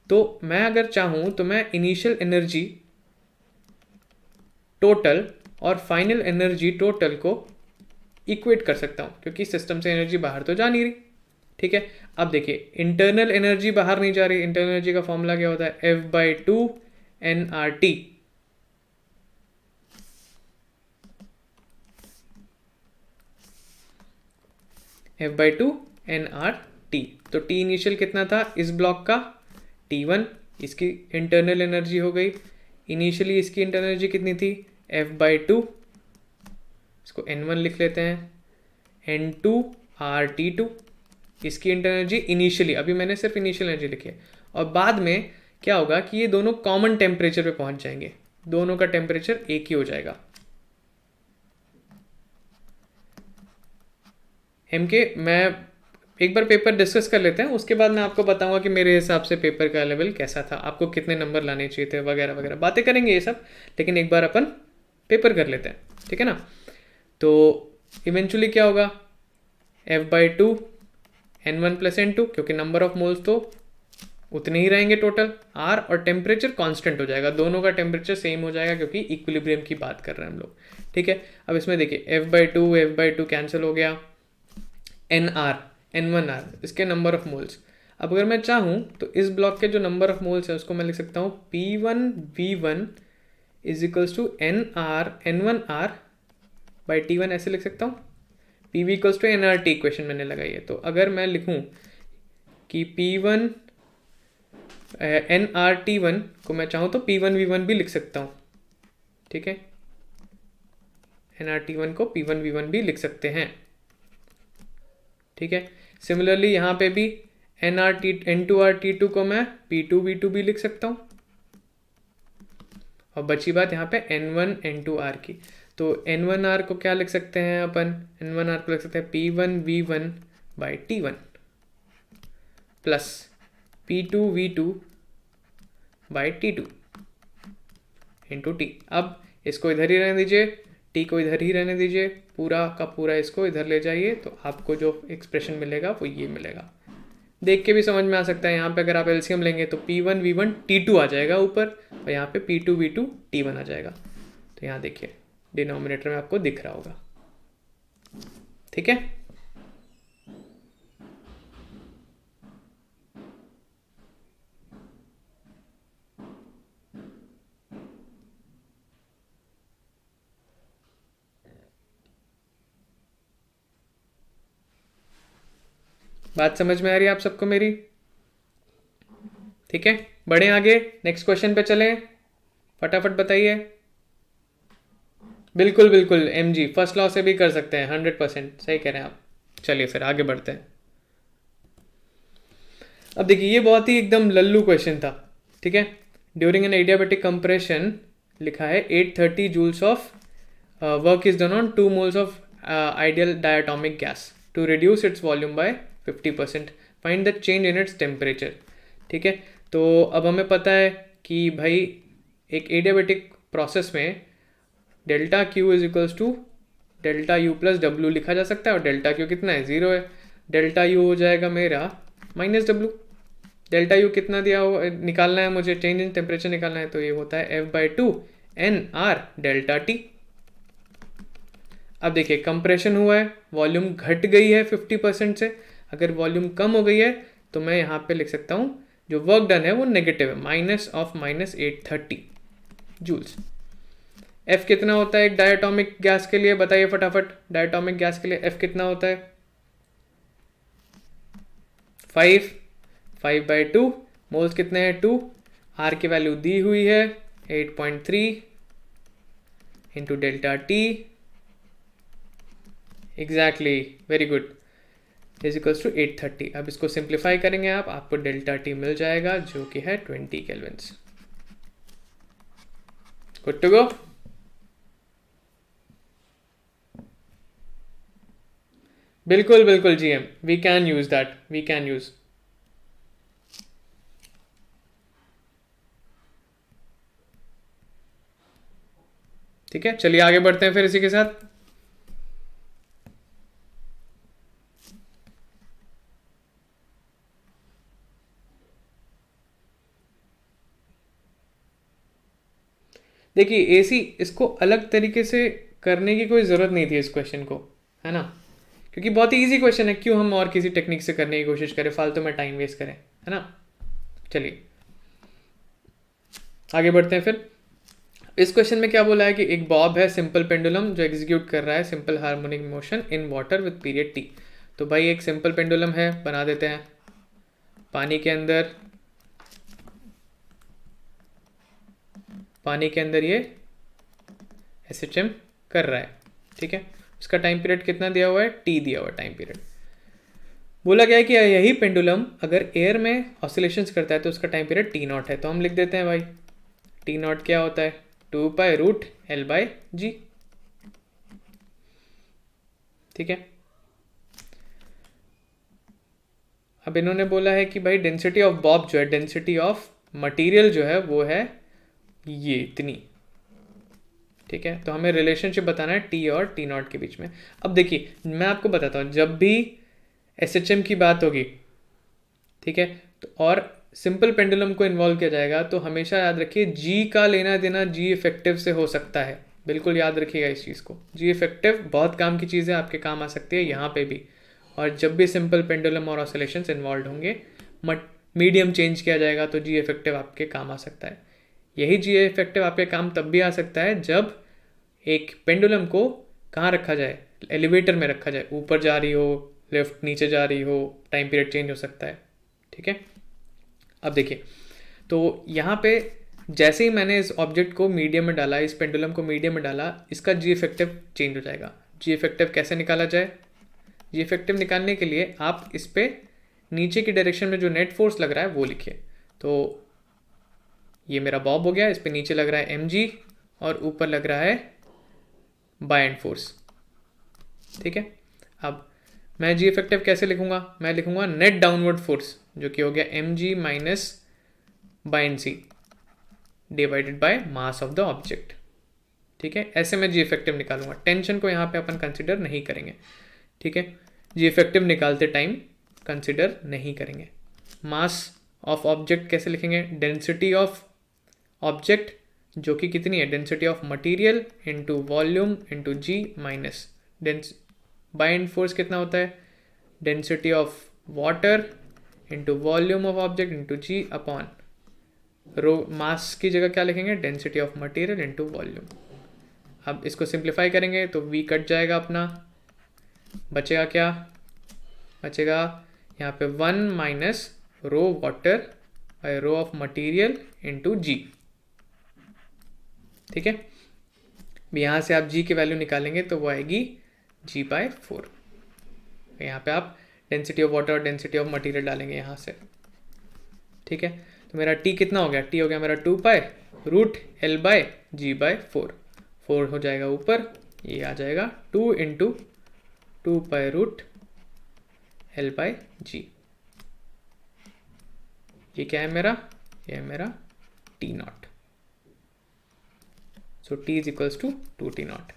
[SPEAKER 1] तो मैं अगर चाहूँ तो मैं इनिशियल एनर्जी टोटल और फाइनल एनर्जी टोटल को इक्वेट कर सकता हूँ, क्योंकि सिस्टम से एनर्जी बाहर तो जा नहीं रही, ठीक है। अब देखिए इंटरनल एनर्जी बाहर नहीं जा रही, इंटरनल एनर्जी का फॉर्मूला क्या होता है, F/2 nRT। F/2 nRT। तो T इनिशियल कितना था इस ब्लॉक का, T1, इसकी इंटरनल एनर्जी हो गई। इनिशियली इसकी इंटरनल एनर्जी कितनी थी, F/2, इसको N1 लिख लेते हैं, N2 RT2, इसकी इंटरनल एनर्जी इनिशियली, अभी मैंने सिर्फ इनिशियल एनर्जी लिखी है। और बाद में क्या होगा कि ये दोनों कॉमन टेम्परेचर पे पहुंच जाएंगे, दोनों का टेम्परेचर एक ही हो जाएगा। MK मैं एक बार पेपर डिस्कस कर लेते हैं, उसके बाद मैं आपको बताऊंगा कि मेरे हिसाब से पेपर का लेवल कैसा था, आपको कितने नंबर लाने चाहिए थे, वगैरह वगैरह बातें करेंगे ये सब, लेकिन एक बार अपन पेपर कर लेते हैं, ठीक है ना। तो इवेंचुअली क्या होगा, F/2 N1 + N2, क्योंकि नंबर ऑफ मोल्स तो उतने ही रहेंगे टोटल, R, और टेम्परेचर कांस्टेंट हो जाएगा, दोनों का टेम्परेचर सेम हो जाएगा, क्योंकि इक्विलिब्रियम की बात कर रहे हैं हम लोग, ठीक है। अब इसमें देखिए F/2 कैंसिल हो गया, NR N1R इसके नंबर ऑफ मोल्स। अब अगर मैं चाहूँ तो इस ब्लॉक के जो नंबर ऑफ मोल्स है उसको मैं लिख सकता हूँ P1V1 = NR N1R/T1, ऐसे लिख सकता हूँ। PV = nRT इक्वेशन मैंने लगाई है, तो अगर मैं लिखूँ कि P1 nRT1 को मैं चाहूँ तो P1V1 भी लिख सकता हूँ, ठीक है, nRT1 को P1V1 भी लिख सकते हैं, ठीक है। सिमिलरली यहाँ पे भी N2RT2 को मैं P2V2 भी लिख सकता हूँ, और बची बात यहाँ पे N1 N2R की। तो N1R को क्या लिख सकते हैं अपन, N1R को लिख सकते हैं P1V1/T1 plus P2V2/T2 into T। अब इसको इधर ही रहने दीजिए, T को इधर ही रहने दीजिए, पूरा का पूरा इसको इधर ले जाइए, तो आपको जो एक्सप्रेशन मिलेगा वो ये मिलेगा। देख के भी समझ में आ सकता है, यहाँ पे अगर आप एलसीएम लेंगे तो P1V1/T2 आ जाएगा ऊपर, और यहाँ पे P2V2/T1 आ जाएगा। तो यहाँ देखिए डिनोमिनेटर में आपको दिख रहा होगा, ठीक है। बात समझ में आ रही है आप सबको मेरी? ठीक है, बढ़े आगे, नेक्स्ट क्वेश्चन पे चलें, फटाफट बताइए। बिल्कुल बिल्कुल, एम जी फर्स्ट लॉ से भी कर सकते हैं, 100% सही कह रहे हैं आप। चलिए फिर आगे बढ़ते हैं। अब देखिए ये बहुत ही एकदम लल्लू क्वेश्चन था, ठीक है। ड्यूरिंग एन एडियाबेटिक कंप्रेशन लिखा है 830 joules of work is done on 2 moles of ideal diatomic gas to reduce its volume by 50%, find the change in its temperature. ठीक है, तो अब हमें पता है कि भाई एक एडियाबेटिक प्रोसेस में delta Q is equals to delta U plus W लिखा जा सकता है, और डेल्टा क्यू कितना है, 0 है। डेल्टा यू हो जाएगा मेरा माइनस डब्ल्यू। डेल्टा यू कितना दिया हो निकालना है मुझे, चेंज इन टेम्परेचर निकालना है, तो ये होता है F/2 NR डेल्टा टी। अब देखिए कंप्रेशन हुआ है, वॉल्यूम घट गई है 50% से। अगर वॉल्यूम कम हो गई है तो मैं यहाँ पे लिख सकता हूँ जो वर्क डन है वो नेगेटिव है, -830 जूल्स। F कितना होता है एक डायटोमिक गैस के लिए, बताइए फटाफट। डायटोमिक गैस के लिए F कितना होता है? 5/2। मोल्स कितने हैं? 2। R की वैल्यू दी हुई है 8.3 into delta T, exactly, very good, is equals to 830। अब इसको सिंप्लीफाई करेंगे आप, आपको डेल्टा टी मिल जाएगा जो कि है 20 केल्विन्स। Good to go. बिल्कुल बिल्कुल GM, we can use that, we can use. ठीक है, चलिए आगे बढ़ते हैं फिर इसी के साथ। देखिए एसी, इसको अलग तरीके से करने की कोई ज़रूरत नहीं थी इस क्वेश्चन को, है ना, क्योंकि बहुत ही इजी क्वेश्चन है, क्यों हम और किसी टेक्निक से करने की कोशिश करें, फालतू में टाइम वेस्ट करें, है ना। चलिए आगे बढ़ते हैं फिर। इस क्वेश्चन में क्या बोला है कि एक बॉब है सिंपल पेंडुलम जो एग्जीक्यूट कर रहा है simple harmonic motion in water with period T. तो भाई एक सिंपल पेंडुलम है, बना देते हैं। पानी के अंदर ये SHM कर रहा है, ठीक है। इसका टाइम पीरियड कितना दिया हुआ है? T दिया हुआ है टाइम पीरियड। बोला गया है कि यही पेंडुलम अगर एयर में ऑसिलेशंस करता है तो उसका टाइम पीरियड T0 है। तो हम लिख देते हैं भाई T0 क्या होता है? 2π√L/g। ठीक है, अब इन्होंने बोला है कि भाई डेंसिटी ऑफ बॉब जो है, डेंसिटी ऑफ मटेरियल जो है वो है ये इतनी। ठीक है, तो हमें रिलेशनशिप बताना है T और T0 के बीच में। अब देखिए मैं आपको बताता हूँ, जब भी SHM की बात होगी, ठीक है, तो और सिंपल पेंडुलम को इन्वॉल्व किया जाएगा तो हमेशा याद रखिए G का लेना देना G इफेक्टिव से हो सकता है। बिल्कुल याद रखिएगा इस चीज़ को, G इफेक्टिव बहुत काम की चीज़ है, आपके काम आ सकती है यहाँ पे भी। और जब भी सिंपल पेंडुलम और ऑसिलेशंस इन्वॉल्व होंगे, मीडियम चेंज किया जाएगा तो G इफेक्टिव आपके काम आ सकता है। यही G इफेक्टिव आपके काम तब भी आ सकता है जब एक पेंडुलम को कहाँ रखा जाए, एलिवेटर में रखा जाए, ऊपर जा रही हो, लेफ्ट नीचे जा रही हो, टाइम पीरियड चेंज हो सकता है। ठीक है, अब देखिए तो यहाँ पे जैसे ही मैंने इस ऑब्जेक्ट को मीडियम में डाला, इस पेंडुलम को मीडियम में डाला, इसका G इफेक्टिव चेंज हो जाएगा। G इफेक्टिव कैसे निकाला जाए? G इफेक्टिव निकालने के लिए आप इस पे नीचे की डायरेक्शन में जो नेट फोर्स लग रहा है वो लिखिए। तो ये मेरा बॉब हो गया, इस पे नीचे लग रहा है mg और ऊपर लग रहा है बायएंड फोर्स। ठीक है, अब मैं G इफेक्टिव कैसे लिखूंगा? मैं लिखूंगा नेट डाउनवर्ड फोर्स जो कि हो गया mg minus buoyant c divided by mass of the object. ठीक है, ऐसे मैं G इफेक्टिव निकालूंगा। टेंशन को यहाँ पे अपन कंसिडर नहीं करेंगे। ठीक है, G इफेक्टिव निकालते टाइम कंसिडर नहीं करेंगे। मास ऑफ ऑब्जेक्ट कैसे लिखेंगे? डेंसिटी ऑफ ऑब्जेक्ट जो कि कितनी है? Density of material into volume into G minus buoyant force कितना होता है? Density of water into volume of object into G upon rho. Mass की जगह क्या लिखेंगे? Density of material into volume. अब इसको सिंप्लीफाई करेंगे तो V कट जाएगा अपना, बचेगा क्या? बचेगा यहाँ पे 1 minus rho water by rho of material into G. ठीक है, यहाँ से आप जी की वैल्यू निकालेंगे तो वो आएगी g/4। यहाँ पे आप डेंसिटी ऑफ वाटर और डेंसिटी ऑफ मटेरियल डालेंगे यहाँ से। ठीक है, तो मेरा t कितना हो गया, t हो गया मेरा 2π√L/g/4। 4 हो जाएगा ऊपर, ये आ जाएगा 2 इंटू 2π√L/g। ये क्या है मेरा, ये है मेरा t0। So t is equals to 2t0।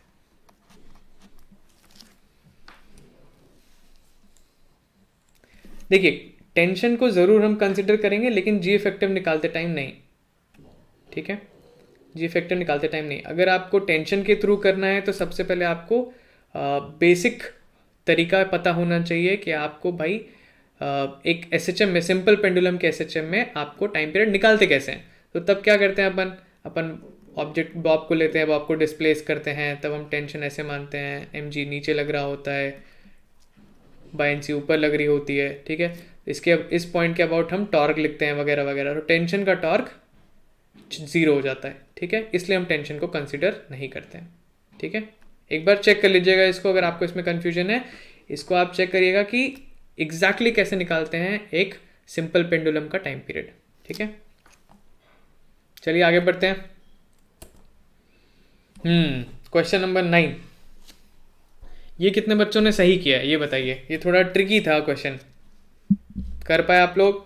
[SPEAKER 1] देखिए, टेंशन को ज़रूर हम कंसिडर करेंगे लेकिन जी इफेक्टिव निकालते टाइम नहीं। ठीक है, जी इफेक्टिव निकालते टाइम नहीं। अगर आपको टेंशन के थ्रू करना है तो सबसे पहले आपको बेसिक तरीका पता होना चाहिए कि आपको भाई एक एसएचएम में, सिंपल पेंडुलम के एसएचएम में आपको टाइम पीरियड निकालते कैसे हैं। तो तब क्या करते हैं अपन ऑब्जेक्ट बॉब को लेते हैं, बॉब को डिस्प्लेस करते हैं, तब हम टेंशन ऐसे मानते हैं, एमजी नीचे लग रहा होता है, बायएनसी ऊपर लग रही होती है। ठीक है, इसके अब इस पॉइंट के अबाउट हम टॉर्क लिखते हैं वगैरह वगैरह। तो टेंशन का टॉर्क 0 हो जाता है। ठीक है, इसलिए हम टेंशन को कंसिडर नहीं करते हैं। ठीक है, एक बार चेक कर लीजिएगा इसको, अगर आपको इसमें कन्फ्यूजन है इसको आप चेक करिएगा कि एग्जैक्टली कैसे निकालते हैं एक सिंपल पेंडुलम का टाइम पीरियड। ठीक है, चलिए आगे बढ़ते हैं। क्वेश्चन नंबर 9, ये कितने बच्चों ने सही किया है ये बताइए। ये थोड़ा ट्रिकी था क्वेश्चन, कर पाए आप लोग?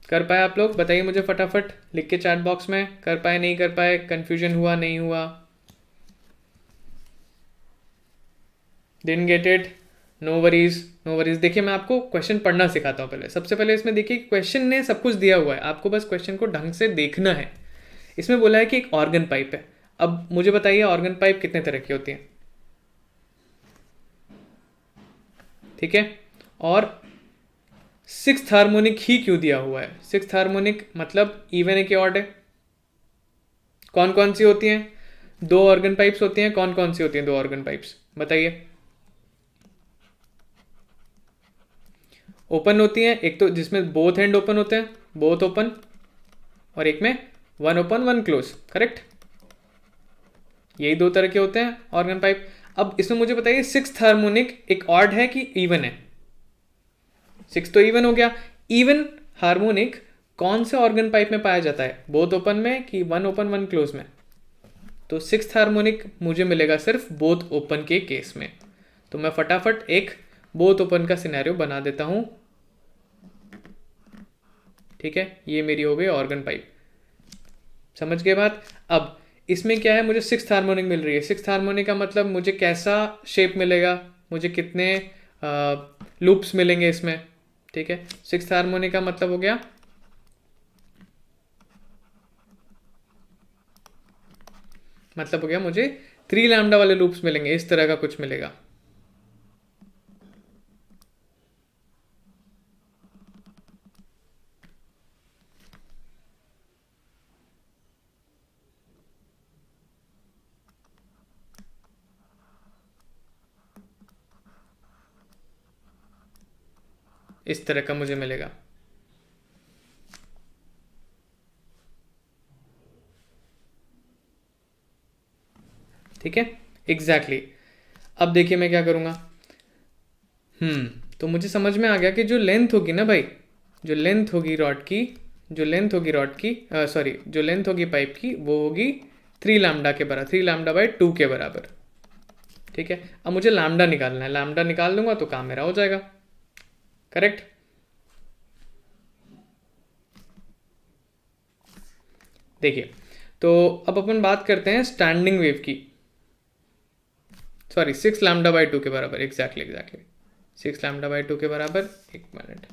[SPEAKER 1] कर पाए आप लोग? बताइए मुझे फटाफट लिख के चैट बॉक्स में, कर पाए नहीं कर पाए, कंफ्यूजन हुआ नहीं हुआ, didn't get it, no worries no worries. देखिए, मैं आपको क्वेश्चन पढ़ना सिखाता हूँ पहले। सबसे पहले इसमें देखिए क्वेश्चन ने सब कुछ दिया हुआ है, आपको बस क्वेश्चन को ढंग से देखना है। इसमें बोला है कि एक ऑर्गन पाइप है। अब मुझे बताइए ऑर्गन पाइप कितने तरह की होती है। ठीक है, और 6th हार्मोनिक ही क्यों दिया हुआ है? 6th हार्मोनिक मतलब इवन है कि ऑड है? कौन कौन सी होती हैं? 2 ऑर्गन पाइप्स होती हैं। कौन कौन सी होती हैं 2 ऑर्गन पाइप्स, बताइए। ओपन होती हैं, एक तो जिसमें बोथ एंड ओपन होते हैं, बोथ ओपन, और एक में 1 ओपन 1 क्लोज, करेक्ट। यही 2 तरह के होते हैं ऑर्गन पाइप। अब इसमें मुझे बताइए 6th हार्मोनिक एक ऑड है कि इवन है? 6 तो इवन हो गया। इवन हार्मोनिक कौन से ऑर्गन पाइप में पाया जाता है, बोथ ओपन में कि 1 ओपन 1 क्लोज में? तो 6th हार्मोनिक मुझे मिलेगा सिर्फ बोथ ओपन के केस में। तो मैं फटाफट एक बोथ ओपन का सिनेरियो बना देता हूं। ठीक है, ये मेरी हो गई ऑर्गन पाइप, समझ गए बात। अब इसमें क्या है, मुझे 6th हार्मोनिक मिल रही है। 6th हार्मोनिक का मतलब मुझे कैसा शेप मिलेगा, मुझे कितने लूप्स मिलेंगे इसमें। ठीक है, 6th हार्मोनिक का मतलब हो गया, मुझे 3 लैम्डा वाले लूप्स मिलेंगे, इस तरह का कुछ मिलेगा। इस तरह का मुझे मिलेगा। ठीक है, एग्जैक्टली। अब देखिए मैं क्या करूंगा। तो मुझे समझ में आ गया कि जो लेंथ होगी ना भाई, जो लेंथ होगी रॉड की, जो लेंथ होगी पाइप की, वो होगी 3 लैम्डा के बराबर, 3 लैम्डा बाई 2 के बराबर। ठीक है, अब मुझे लैम्डा निकालना है, लैम्डा निकाल दूंगा तो काम मेरा हो जाएगा, करेक्ट। देखिए, तो अब अपन बात करते हैं स्टैंडिंग वेव की। 6 लैम्डा बाई 2 के बराबर, एग्जैक्टली 6 लैम्डा बाई 2 के बराबर। एक मिनट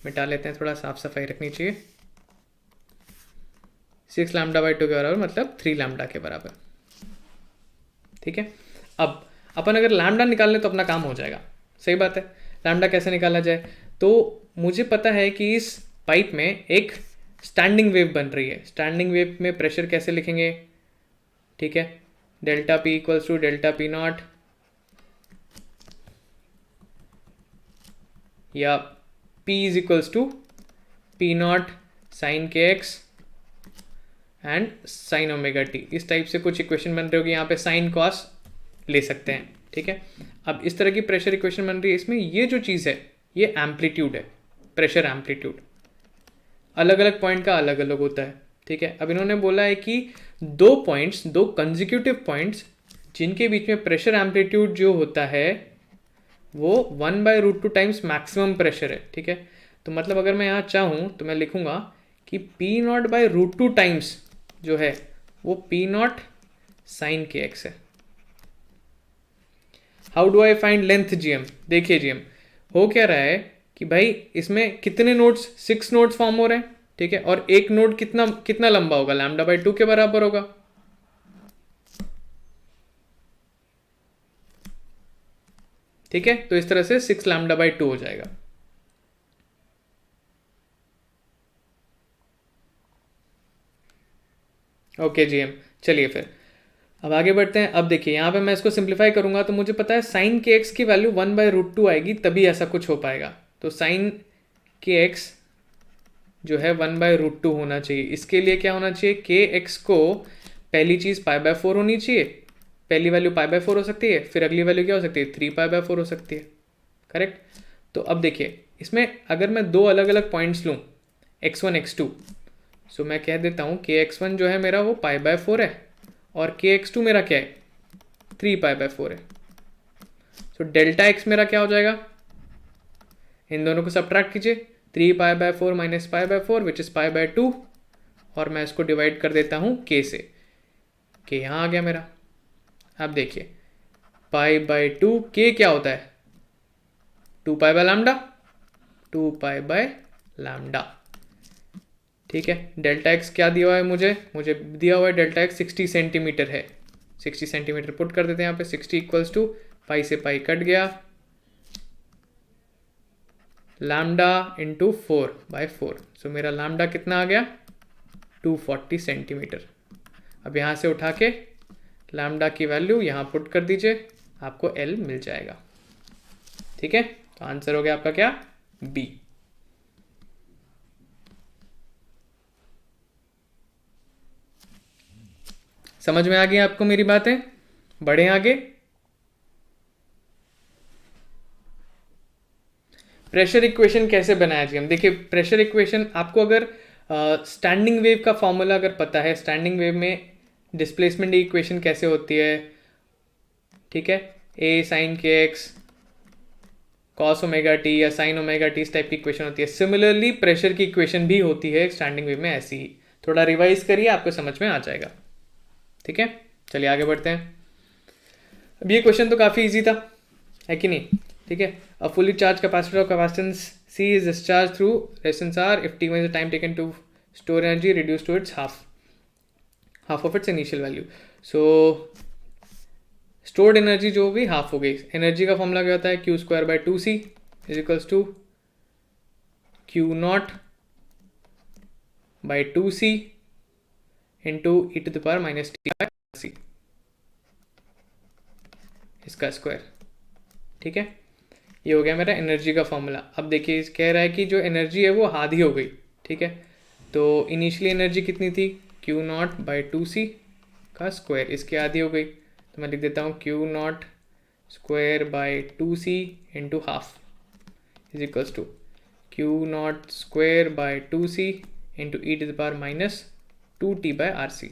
[SPEAKER 1] मिटा लेते हैं, थोड़ा साफ सफाई रखनी चाहिए। 6 लैम्डा बाई 2 के बराबर मतलब 3 लैम्डा के बराबर। ठीक है, अब अपन अगर लैम्डा निकाल लें तो अपना काम हो जाएगा। सही बात है, लैम्डा कैसे निकाला जाए? तो मुझे पता है कि इस पाइप में एक स्टैंडिंग वेव बन रही है। स्टैंडिंग वेव में प्रेशर कैसे लिखेंगे? ठीक है, delta P equals to delta P not या P is equals to P not sine k x and sine omega t, इस टाइप से कुछ इक्वेशन बन रही होगी। यहाँ पे साइन कॉस ले सकते हैं, ठीक है। अब इस तरह की प्रेशर इक्वेशन बन रही है। इसमें ये जो चीज़ है ये एम्पलीट्यूड है, प्रेशर एम्पलीट्यूड अलग अलग पॉइंट का अलग अलग होता है, ठीक है। अब इन्होंने बोला है कि दो पॉइंट्स, दो कंजिक्यूटिव पॉइंट्स जिनके बीच में प्रेशर एम्पलीट्यूड जो होता है वो 1/√2 टाइम्स मैक्सिमम प्रेशर है, ठीक है। तो मतलब अगर मैं यहाँ चाहूँ तो मैं लिखूंगा कि P0/√2 टाइम्स जो है वो P0 साइन के एक्स है। How do I find length GM? देखिए GM हो क्या रहा है कि भाई इसमें कितने नोड्स, 6 नोड्स फॉर्म हो रहे हैं, ठीक है। और एक नोड कितना कितना लंबा होगा, λ/2 के बराबर होगा, ठीक है। तो इस तरह से 6 λ/2 हो जाएगा। ओके GM, चलिए फिर अब आगे बढ़ते हैं। अब देखिए यहाँ पे मैं इसको सिंप्लीफाई करूंगा तो मुझे पता है साइन के एक्स की वैल्यू 1/√2 आएगी, तभी ऐसा कुछ हो पाएगा। तो साइन के एक्स जो है 1/√2 होना चाहिए। इसके लिए क्या होना चाहिए, के एक्स को पहली चीज़ π/4 होनी चाहिए, पहली वैल्यू π/4 हो सकती है, फिर अगली वैल्यू क्या हो सकती है 3π/4 हो सकती है, करेक्ट। तो अब देखिए इसमें अगर मैं दो अलग अलग पॉइंट्स लूँ x1 x2, सो मैं कह देता हूँ के x1 जो है मेरा वो π/4 है और के x2 मेरा क्या है 3π/4 है। तो डेल्टा x मेरा क्या हो जाएगा, इन दोनों को सब्ट्रैक्ट कीजिए, 3π/4 माइनस π/4 विच इज π/2, और मैं इसको डिवाइड कर देता हूँ k से, k यहाँ आ गया मेरा। अब देखिए π/2 k क्या होता है 2π/λ, 2π/λ, ठीक है। डेल्टा x क्या दिया हुआ है मुझे दिया हुआ है डेल्टा x 60 सेंटीमीटर है, 60 सेंटीमीटर पुट कर देते हैं यहाँ पे। 60 इक्वल्स टू पाई से पाई कट गया, लैम्डा इंटू 4/4, सो मेरा लैम्डा कितना आ गया 240 सेंटीमीटर। अब यहाँ से उठा के लैम्डा की वैल्यू यहाँ पुट कर दीजिए, आपको L मिल जाएगा, ठीक है। तो आंसर हो गया आपका क्या, B। समझ में आ गई आपको मेरी बातें? बढ़े आगे। प्रेशर इक्वेशन कैसे बनाया जी हम, देखिए प्रेशर इक्वेशन आपको अगर स्टैंडिंग वेव का फॉर्मूला अगर पता है, स्टैंडिंग वेव में डिस्प्लेसमेंट इक्वेशन कैसे होती है, ठीक है, a sign k x cos omega T या साइन ओमेगा टी, इस टाइप की इक्वेशन होती है। सिमिलरली प्रेशर की इक्वेशन भी होती है स्टैंडिंग वेव में ऐसी ही। थोड़ा रिवाइज करिए, आपको समझ में आ जाएगा, ठीक है। चलिए आगे बढ़ते हैं। अब ये क्वेश्चन तो काफ़ी इजी था, है कि नहीं, ठीक है। A fully charge capacitor of capacitance C is discharged through resistance R if T1 is the time taken to store energy reduced to its half of its initial value. So stored energy जो भी half हो गई, energy का formula क्या होता है Q²/2C is equals to Q0/2C into e⁻⁻t/c, इसका square, ठीक है। ये हो गया मेरा एनर्जी का फॉर्मूला। अब देखिए कह रहा है कि जो एनर्जी है वो आधी हो गई, ठीक है। तो इनिशियली एनर्जी कितनी थी Q0/2C का स्क्वायर, इसकी आधी हो गई, तो मैं लिख देता हूँ Q0²/2C into half is equals to Q0²/2C into e⁻⁻2t/RC,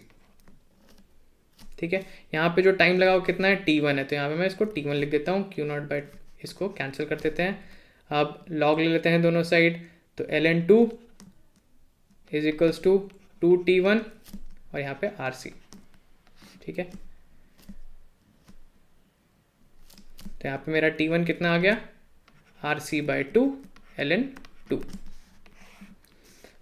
[SPEAKER 1] ठीक है। यहाँ पे जो टाइम लगा वो कितना है T1 है, तो यहाँ पे मैं इसको T1 लिख देता हूँ। Q0, इसको कैंसिल कर देते हैं। अब लॉग ले लेते हैं दोनों साइड, तो ln2 is equals to 2T1 और यहाँ पे RC, ठीक है। तो यहाँ पे मेरा T1 कितना आ गया RC/2 ln2।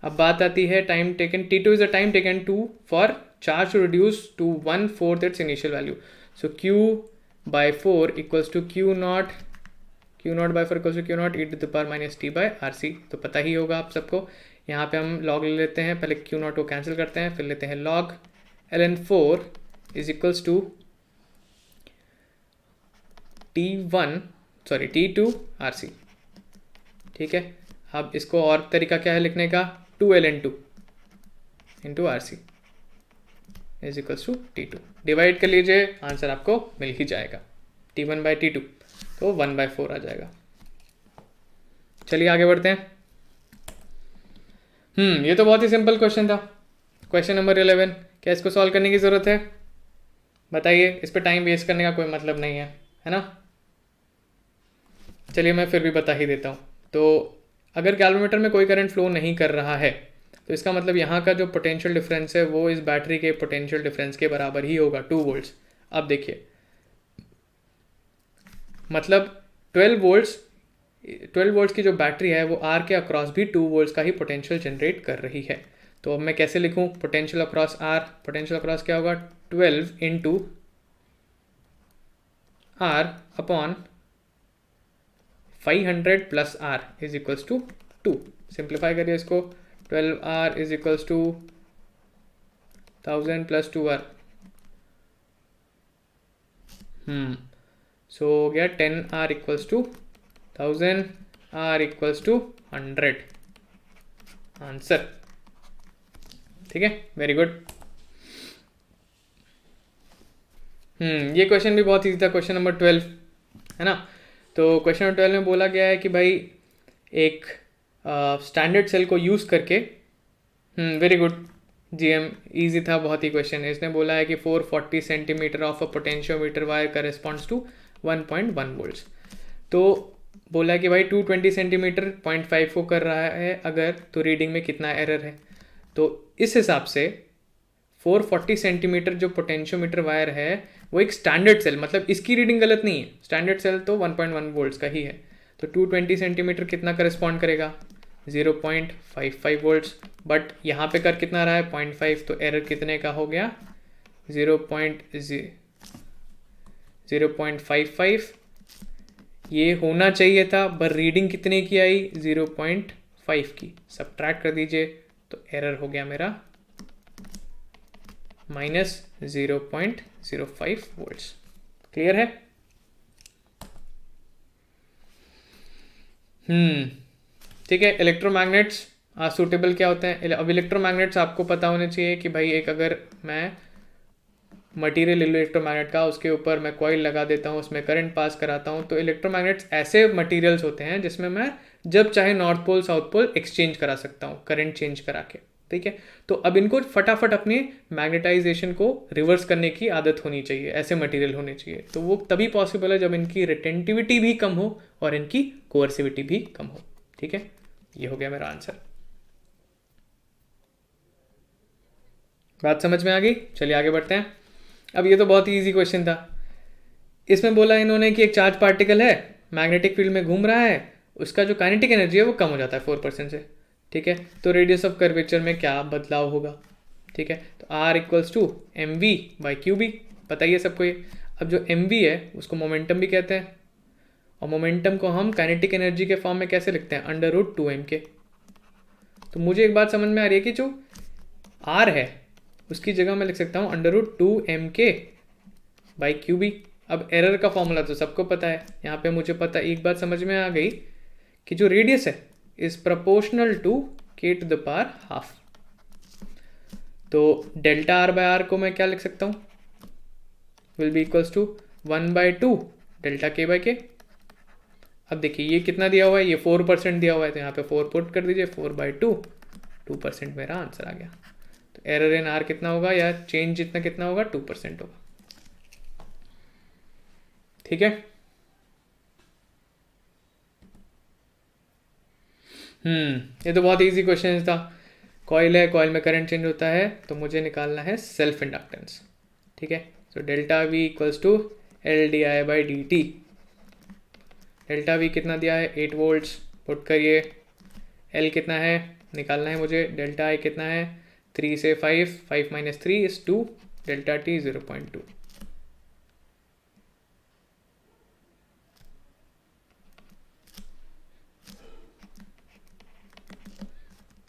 [SPEAKER 1] अब बात आती है time taken, T2 is the time taken to for charge to reduce to 1/4 its initial value. So Q/4 equals to Q0/4 equals to Q0 e⁻⁻t/RC, तो पता ही होगा आप सबको। यहाँ पे हम लॉग ले लेते हैं, पहले Q0 को कैंसिल करते हैं, फिर लेते हैं log ln4 is equals to T2 RC, ठीक है। अब इसको और तरीका क्या है लिखने का, 2ln2 into R C is equals to T2। Divide कर लीजिए, आंसर आपको मिल ही जाएगा, T1/T2 तो 1/4 आ जाएगा। चलिए आगे बढ़ते हैं। ये तो बहुत ही सिंपल क्वेश्चन था। क्वेश्चन नंबर 11, क्या इसको सॉल्व करने की ज़रूरत है? बताइए, इस पर टाइम वेस्ट करने का कोई मतलब नहीं है ना। चलिए मैं फिर भी बता ही देता हूँ। तो अगर गैल्वेमीटर में कोई करंट फ्लो नहीं कर रहा है तो इसका मतलब यहाँ का जो पोटेंशियल डिफरेंस है वो इस बैटरी के पोटेंशियल डिफरेंस के बराबर ही होगा, 2 वोल्ट्स। अब देखिए, मतलब 12 वोल्ट्स की जो बैटरी है वो आर के अक्रॉस भी 2 वोल्ट्स का ही पोटेंशियल जनरेट कर रही है। तो अब मैं कैसे लिखूं potential across R? Potential across क्या होगा, 12 into R upon 500 plus R is equals to 2। Simplify करिए इसको, 12R is equals to 1000 plus 2R। So हो गया 10R equals to 1000, R equals to 100 answer. ठीक है, वेरी गुड। ये क्वेश्चन भी बहुत ईजी था, क्वेश्चन नंबर 12 है ना। तो क्वेश्चन नंबर 12 में बोला गया है कि भाई एक स्टैंडर्ड सेल को यूज़ करके, वेरी गुड जीएम, इजी था बहुत ही क्वेश्चन। इसने बोला है कि 440 centimetre of a potentiometer wire corresponds to 1.1 volts. तो बोला है कि भाई 220 सेंटीमीटर 0.5 को कर रहा है अगर, तो रीडिंग में कितना एरर है। तो इस हिसाब से 440 सेंटीमीटर जो पोटेंशियोमीटर वायर है वो एक स्टैंडर्ड सेल, मतलब इसकी रीडिंग गलत नहीं है, स्टैंडर्ड सेल तो 1.1 वोल्ट्स का ही है। तो 220 सेंटीमीटर कितना करस्पॉन्ड करेगा, 0.55 वोल्ट्स। बट यहाँ पे कर कितना रहा है, 0.5, तो एरर कितने का हो गया, 0.55। ये होना चाहिए था, पर रीडिंग कितने की आई, 0.5 की। सब्ट्रैक्ट कर दीजिए तो एरर हो गया मेरा -0.05 वोल्ट्स। क्लियर है? ठीक है। इलेक्ट्रोमैग्नेट्स सूटेबल क्या होते हैं? अब इलेक्ट्रोमैग्नेट्स आपको पता होने चाहिए कि भाई एक अगर मैं मटेरियल इलेक्ट्रोमैग्नेट का, उसके ऊपर मैं कॉइल लगा देता हूँ, उसमें करंट पास कराता हूँ, तो इलेक्ट्रोमैग्नेट्स ऐसे मटेरियल्स होते हैं जिसमें मैं जब चाहे north pole south pole exchange करा सकता हूँ करंट चेंज करा के। ठीक है, तो अब इनको फटाफट अपने मैग्नेटाइजेशन को रिवर्स करने की आदत होनी चाहिए, ऐसे मटेरियल होने चाहिए। तो वो तभी पॉसिबल है जब इनकी रिटेंटिविटी भी कम हो और इनकी कोअर्सिविटी भी कम हो। ठीक है, ये हो गया मेरा आंसर। बात समझ में आ गई? चलिए आगे बढ़ते हैं। अब ये तो बहुत ही ईजी क्वेश्चन था। इसमें बोला इन्होंने कि एक चार्ज पार्टिकल है, मैग्नेटिक फील्ड में घूम रहा है, उसका जो काइनेटिक एनर्जी है वो कम हो जाता है 4% से। ठीक है, तो रेडियस ऑफ कर्वेचर में क्या बदलाव होगा? ठीक है, तो R इक्वल्स टू mv/qb, बताइए सबको ये। अब जो mv है उसको मोमेंटम भी कहते हैं, और मोमेंटम को हम काइनेटिक एनर्जी के फॉर्म में कैसे लिखते हैं, √2m के। तो मुझे एक बात समझ में आ रही है कि जो R है उसकी जगह मैं लिख सकता हूँ √2mk/qb। अब एरर का फॉर्मूला तो सबको पता है, यहाँ पे मुझे पता, एक बात समझ में आ गई कि जो रेडियस है इज प्रपोर्शनल टू k⁻²। तो डेल्टा r/r को मैं क्या लिख सकता हूँ, will be equals to 1/2 delta k/k। अब देखिए ये कितना दिया हुआ है, ये 4% दिया हुआ है, तो यहाँ पे 4 पुट कर दीजिए, 4/2, 2% मेरा आंसर आ गया। तो एरर इन आर कितना होगा, या चेंज जितना कितना होगा, 2% होगा। ठीक है, ये तो बहुत इजी क्वेश्चन था। कॉइल है, कॉइल में करंट चेंज होता है, तो मुझे निकालना है सेल्फ इंडक्टेंस। ठीक है, so delta V equals to LdI/dt। Delta V कितना दिया है, 8 वोल्ट्स, पुट करिए। एल कितना है निकालना है मुझे, डेल्टा आई कितना है, 3 से 5, 5 - 3 is 2, delta T 0.2।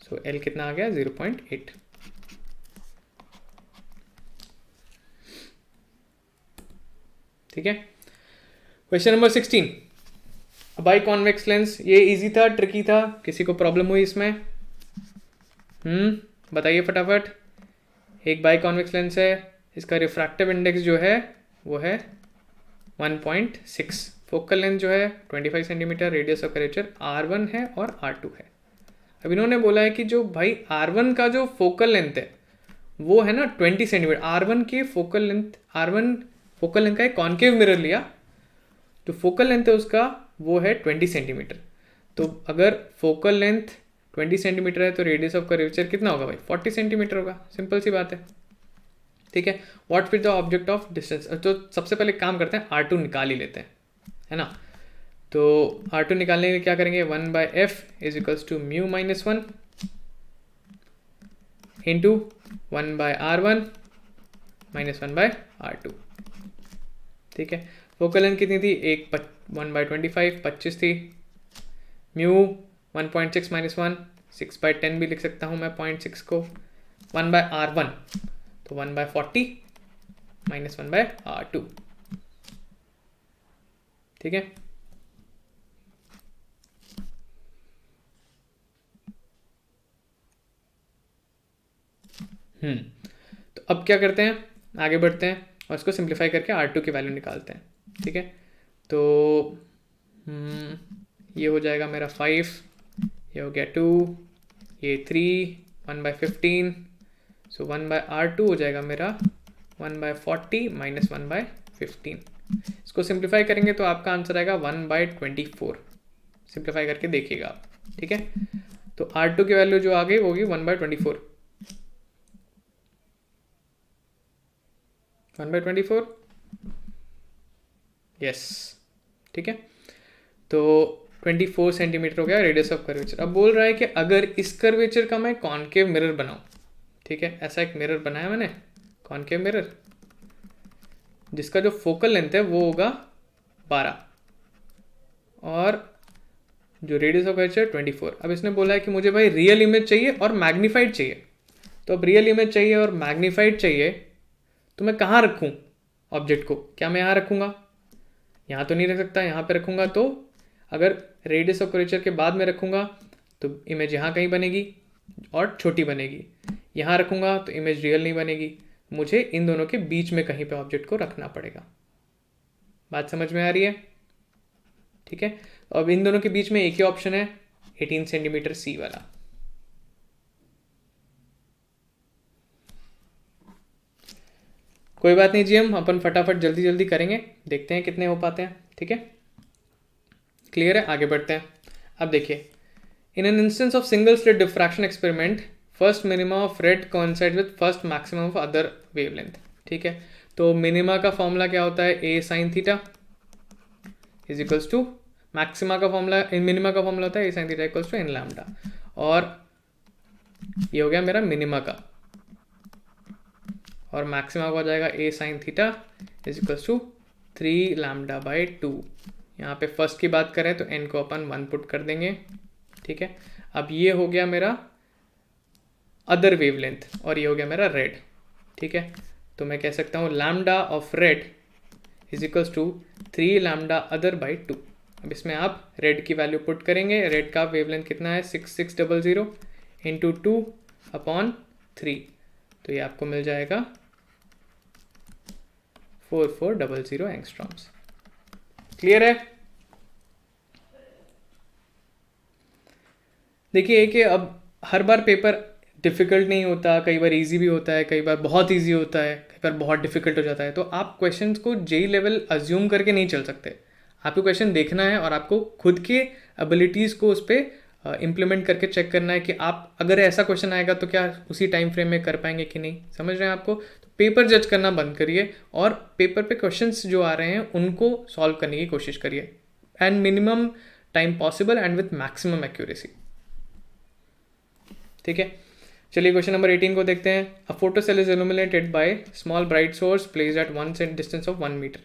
[SPEAKER 1] So L कितना आ गया, 0.8। ठीक है, question number 16। By convex lens, ये इजी था, ट्रिकी था, किसी को प्रॉब्लम हुई इसमें? बताइए फटाफट। एक बाई कॉन्वेक्स लेंस है, इसका रिफ्रैक्टिव इंडेक्स जो है वो है 1.6, फोकल लेंथ जो है 25 centimetre, radius of curvature R1 है और R2 है। अब इन्होंने बोला है कि जो भाई R1 का जो फोकल लेंथ है वो है ना 20 सेंटीमीटर। R1 की focal length, R1 focal length का एक कॉन्केव मिरर लिया, जो फोकल लेंथ है उसका वो है 20 सेंटीमीटर। तो अगर फोकल लेंथ 20 सेंटीमीटर है तो रेडियस ऑफ कर्वेचर कितना होगा भाई? 40 सेंटीमीटर होगा, सिंपल सी बात है। ठीक है, what with the object of distance. तो सबसे पहले काम करते हैं, R2 निकाल ही लेते हैं, है ना। तो R2 निकालने के लिए क्या करेंगे, 1/f is equals to mu minus 1 into 1/R1 minus 1/R2। ठीक है, फोकल लेंथ कितनी थी? 1/25, 25 थी। म्यू 1.6 माइनस 1, 6/10 भी लिख सकता हूँ मैं 0.6 को। 1/R1 तो 1/40 माइनस 1/R2। ठीक है, तो अब क्या करते हैं, आगे बढ़ते हैं और इसको सिंप्लीफाई करके R2 की वैल्यू निकालते हैं। ठीक है, तो ये हो जाएगा मेरा 5, ये हो गया 2, ये 3, 1/15, सो 1/R2 हो जाएगा मेरा 1/40 माइनस 1/15। इसको सिंप्लीफाई करेंगे तो आपका आंसर आएगा 1/24। सिंप्लीफाई करके देखिएगा आप। ठीक है, तो R2 की वैल्यू जो आ गई वो होगी 1/24। 1/24, यस। ठीक है, तो 24 सेंटीमीटर हो गया रेडियस ऑफ कर्वेचर। अब बोल रहा है कि अगर इस कर्वेचर का मैं कॉन्केव मिरर बनाऊं, ठीक है, ऐसा एक मिरर बनाया मैंने, कॉन्केव मिरर, जिसका जो फोकल लेंथ है वो होगा 12 और जो रेडियस ऑफ कर्वेचर 24। अब इसने बोला है कि मुझे भाई रियल इमेज चाहिए और मैग्नीफाइड चाहिए। तो अब रियल इमेज चाहिए और मैग्नीफाइड चाहिए तो मैं कहाँ रखूँ ऑब्जेक्ट को? क्या मैं यहाँ रखूँगा? यहाँ तो नहीं रख सकता, यहाँ पे रखूँगा तो अगर रेडियस ऑफ कर्वेचर के बाद में रखूँगा तो इमेज यहाँ कहीं बनेगी और छोटी बनेगी। यहाँ रखूँगा तो इमेज रियल नहीं बनेगी। मुझे इन दोनों के बीच में कहीं पे ऑब्जेक्ट को रखना पड़ेगा। बात समझ में आ रही है? ठीक है, अब इन दोनों के बीच में एक ही ऑप्शन है, 18 सेंटीमीटर सी वाला। कोई बात नहीं जी, हम अपन फटाफट जल्दी जल्दी करेंगे, देखते हैं कितने हो पाते हैं। ठीक है, क्लियर है? आगे बढ़ते हैं। अब देखिए, in an instance of single slit diffraction experiment, first minima of red coincide with first maximum of other wavelength. ठीक है, तो मिनिमा का फॉर्मूला क्या होता है? A sine theta is equals to, maxima का फॉर्मूला, मिनिमा का फॉर्मूला होता है a sine theta equals to n lambda, और ये हो गया मेरा मिनिमा का, और मैक्सिमा हो जाएगा a sine theta is equals to 3 λ/2। यहाँ पे फर्स्ट की बात करें तो n को अपन 1 पुट कर देंगे। ठीक है, अब ये हो गया मेरा अदर वेवलेंथ और ये हो गया मेरा रेड। ठीक है, तो मैं कह सकता हूँ lambda of red is equals to 3 λ/2। अब इसमें आप रेड की वैल्यू पुट करेंगे। रेड का वेवलेंथ कितना है? 6600 इंटू 2/3, तो ये आपको मिल जाएगा 4400 एंगस्ट्रॉम्स। क्लियर है? देखिए कि अब हर बार पेपर डिफ़िकल्ट नहीं होता, कई बार इजी भी होता है, कई बार बहुत इजी होता है, कई बार बहुत डिफ़िकल्ट हो जाता है। तो आप क्वेश्चंस को जेई लेवल अज्यूम करके नहीं चल सकते। आपको क्वेश्चन देखना है और आपको खुद के एबिलिटीज़ को उस पर इम्प्लीमेंट करके चेक करना है कि आप अगर ऐसा क्वेश्चन आएगा तो क्या उसी टाइम फ्रेम में कर पाएंगे कि नहीं। समझ रहे हैं आपको? तो पेपर जज करना बंद करिए और पेपर पे क्वेश्चंस जो आ रहे हैं उनको सॉल्व करने की कोशिश करिए, and minimum time possible and with maximum accuracy. ठीक है, चलिए क्वेश्चन नंबर 18 को देखते हैं। A photo cell is illuminated by small bright source placed at 1 distance of 1 metre.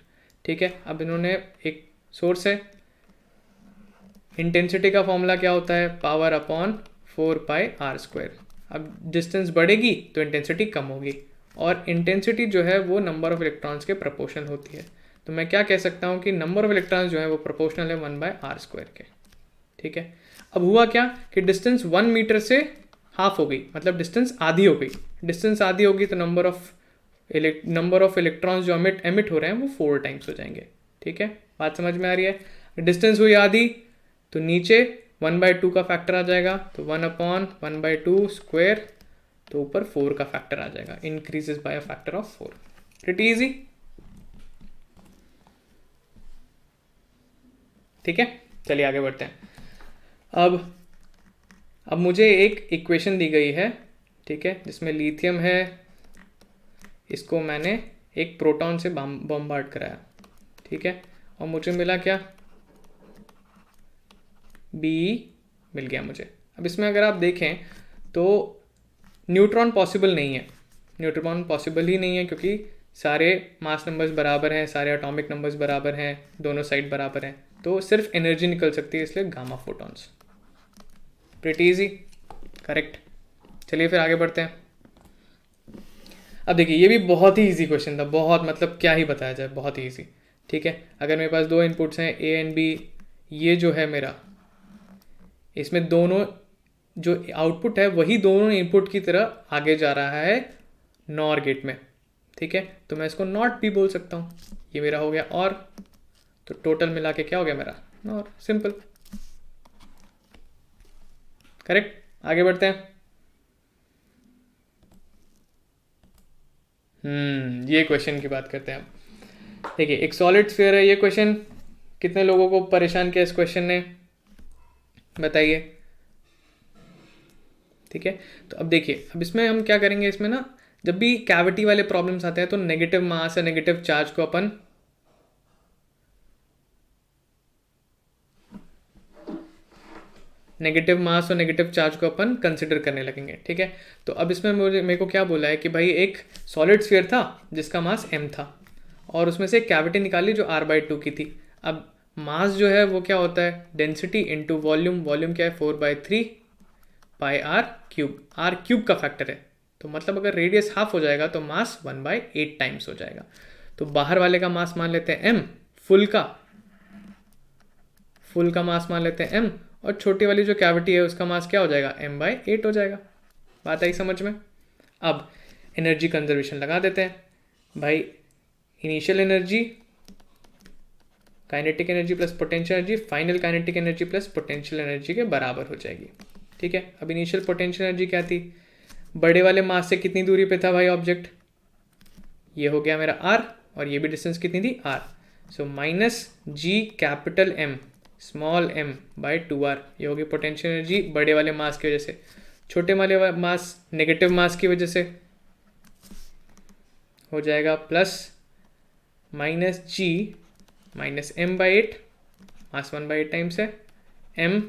[SPEAKER 1] ठीक है, अब इन्होंने एक सोर्स है, इंटेंसिटी का फॉर्मूला क्या होता है? Power upon 4πr²। अब डिस्टेंस बढ़ेगी तो इंटेंसिटी कम होगी, और इंटेंसिटी जो है वो नंबर ऑफ इलेक्ट्रॉन्स के प्रोपोर्शन होती है। तो मैं क्या कह सकता हूँ कि नंबर ऑफ इलेक्ट्रॉन्स जो है वो प्रोपोर्शनल है 1/r² के। ठीक है, अब हुआ क्या कि डिस्टेंस 1 मीटर से हाफ हो गई, मतलब डिस्टेंस आधी हो गई। डिस्टेंस आधी होगी तो नंबर ऑफ इलेक्ट्रॉन्स जो एमिट हो रहे हैं वो 4 टाइम्स हो जाएंगे। ठीक है, बात समझ में आ रही है। डिस्टेंस हुई आधी तो नीचे 1/2 का फैक्टर आ जाएगा, तो 1/1/2², तो ऊपर 4 का फैक्टर आ जाएगा, increases by a factor of 4। Pretty easy. ठीक है, चलिए आगे बढ़ते हैं। अब मुझे एक इक्वेशन दी गई है, ठीक है, जिसमें लिथियम है, इसको मैंने एक प्रोटॉन से बॉम्बार्ड कराया। ठीक है, और मुझे मिला क्या, बी मिल गया मुझे। अब इसमें अगर आप देखें तो न्यूट्रॉन पॉसिबल नहीं है, न्यूट्रॉन पॉसिबल ही नहीं है, क्योंकि सारे मास नंबर्स बराबर हैं, सारे एटॉमिक नंबर्स बराबर हैं, दोनों साइड बराबर हैं, तो सिर्फ एनर्जी निकल सकती है, इसलिए gamma photons. Pretty easy, correct. चलिए फिर आगे बढ़ते हैं। अब देखिए ये भी बहुत ही इजी क्वेश्चन था, बहुत, मतलब क्या ही बताया जाए, बहुत ही इजी। ठीक है, अगर मेरे पास 2 इनपुट्स हैं ए एंड बी, ये जो है मेरा, इसमें दोनों जो आउटपुट है वही दोनों इनपुट की तरह आगे जा रहा है नॉर गेट में। ठीक है, तो मैं इसको नॉट भी बोल सकता हूँ, ये मेरा हो गया और, तो टोटल मिला के क्या हो गया मेरा, नॉर। Simple, correct. आगे बढ़ते हैं। ये क्वेश्चन की बात करते हैं अब। देखिए एक सॉलिड स्फीयर है, ये क्वेश्चन कितने लोगों को परेशान किया इस क्वेश्चन ने, बताइए। ठीक है, तो अब देखिए, अब इसमें हम क्या करेंगे, इसमें ना जब भी कैविटी वाले प्रॉब्लम्स आते हैं तो नेगेटिव मास या नेगेटिव चार्ज को अपन नेगेटिव मास और नेगेटिव चार्ज को अपन कंसिडर करने लगेंगे। ठीक है, तो अब इसमें मेरे को क्या बोला है कि भाई एक सॉलिड स्फीयर था जिसका मास m था, और उसमें से एक कैविटी निकाली जो r/2 की थी। अब मास जो है वो क्या होता है, डेंसिटी इंटू वॉल्यूम, वॉल्यूम क्या है 4/3 πr³, r³ का फैक्टर है, तो मतलब अगर रेडियस हाफ हो जाएगा तो मास 1/8 टाइम्स हो जाएगा। तो बाहर वाले का मास मान लेते हैं m, फुल का मास मान लेते हैं m, और छोटी वाली जो कैविटी है उसका मास क्या हो जाएगा, m/8 हो जाएगा। बात आई समझ में। अब एनर्जी कंजर्वेशन लगा देते हैं भाई, initial energy, kinetic energy plus potential energy, final kinetic energy plus potential energy के बराबर हो जाएगी। ठीक है, अब इनिशियल पोटेंशियल एनर्जी क्या थी, बड़े वाले मास से कितनी दूरी पे था भाई ऑब्जेक्ट, ये हो गया मेरा r, और ये भी डिस्टेंस कितनी थी r, सो -g∩M स्मॉल m/2r, ये होगी पोटेंशियल एनर्जी बड़े वाले मास की वजह से। छोटे वाले मास नेगेटिव मास की वजह से हो जाएगा -g−m/8, मास 1/8 टाइम्स है, m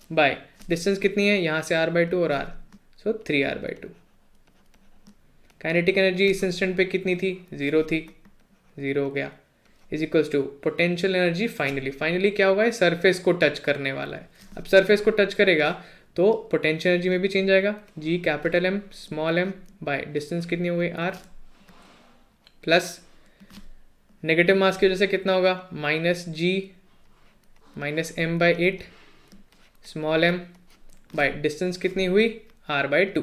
[SPEAKER 1] बाय डिस्टेंस कितनी है यहाँ से r/2 और r, so 3r/2। Kinetic energy इस इंस्टेंट पे कितनी थी, 0 थी, 0 हो गया, is equals to potential energy finally क्या होगा, सरफेस को टच करने वाला है। अब सरफेस को टच करेगा तो पोटेंशियल एनर्जी में भी चेंज आएगा, g∩M small m by distance कितनी हो गई r, प्लस नेगेटिव मास की वजह से कितना होगा, -g−m/8 small m by distance कितनी हुई, r/2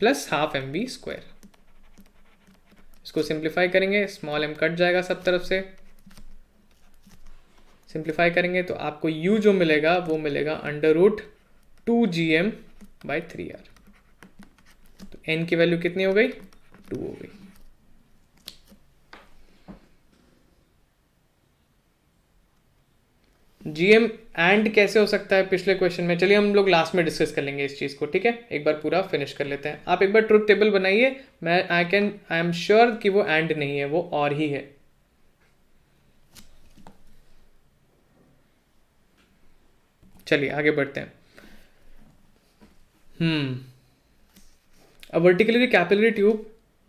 [SPEAKER 1] प्लस ½ mv²। इसको सिंप्लीफाई करेंगे, स्मॉल m कट जाएगा सब तरफ से, सिंप्लीफाई करेंगे तो आपको u जो मिलेगा वो मिलेगा √2gm/3r। तो n की वैल्यू कितनी हो गई, 2 हो गई। gm एंड कैसे हो सकता है पिछले क्वेश्चन में, चलिए हम लोग लास्ट में डिस्कस कर लेंगे इस चीज को। ठीक है, एक बार पूरा फिनिश कर लेते हैं। आप एक बार ट्रुथ टेबल बनाइए, मैं आई एम श्योर कि वो एंड नहीं है, वो और ही है। चलिए आगे बढ़ते हैं। A vertically capillary tube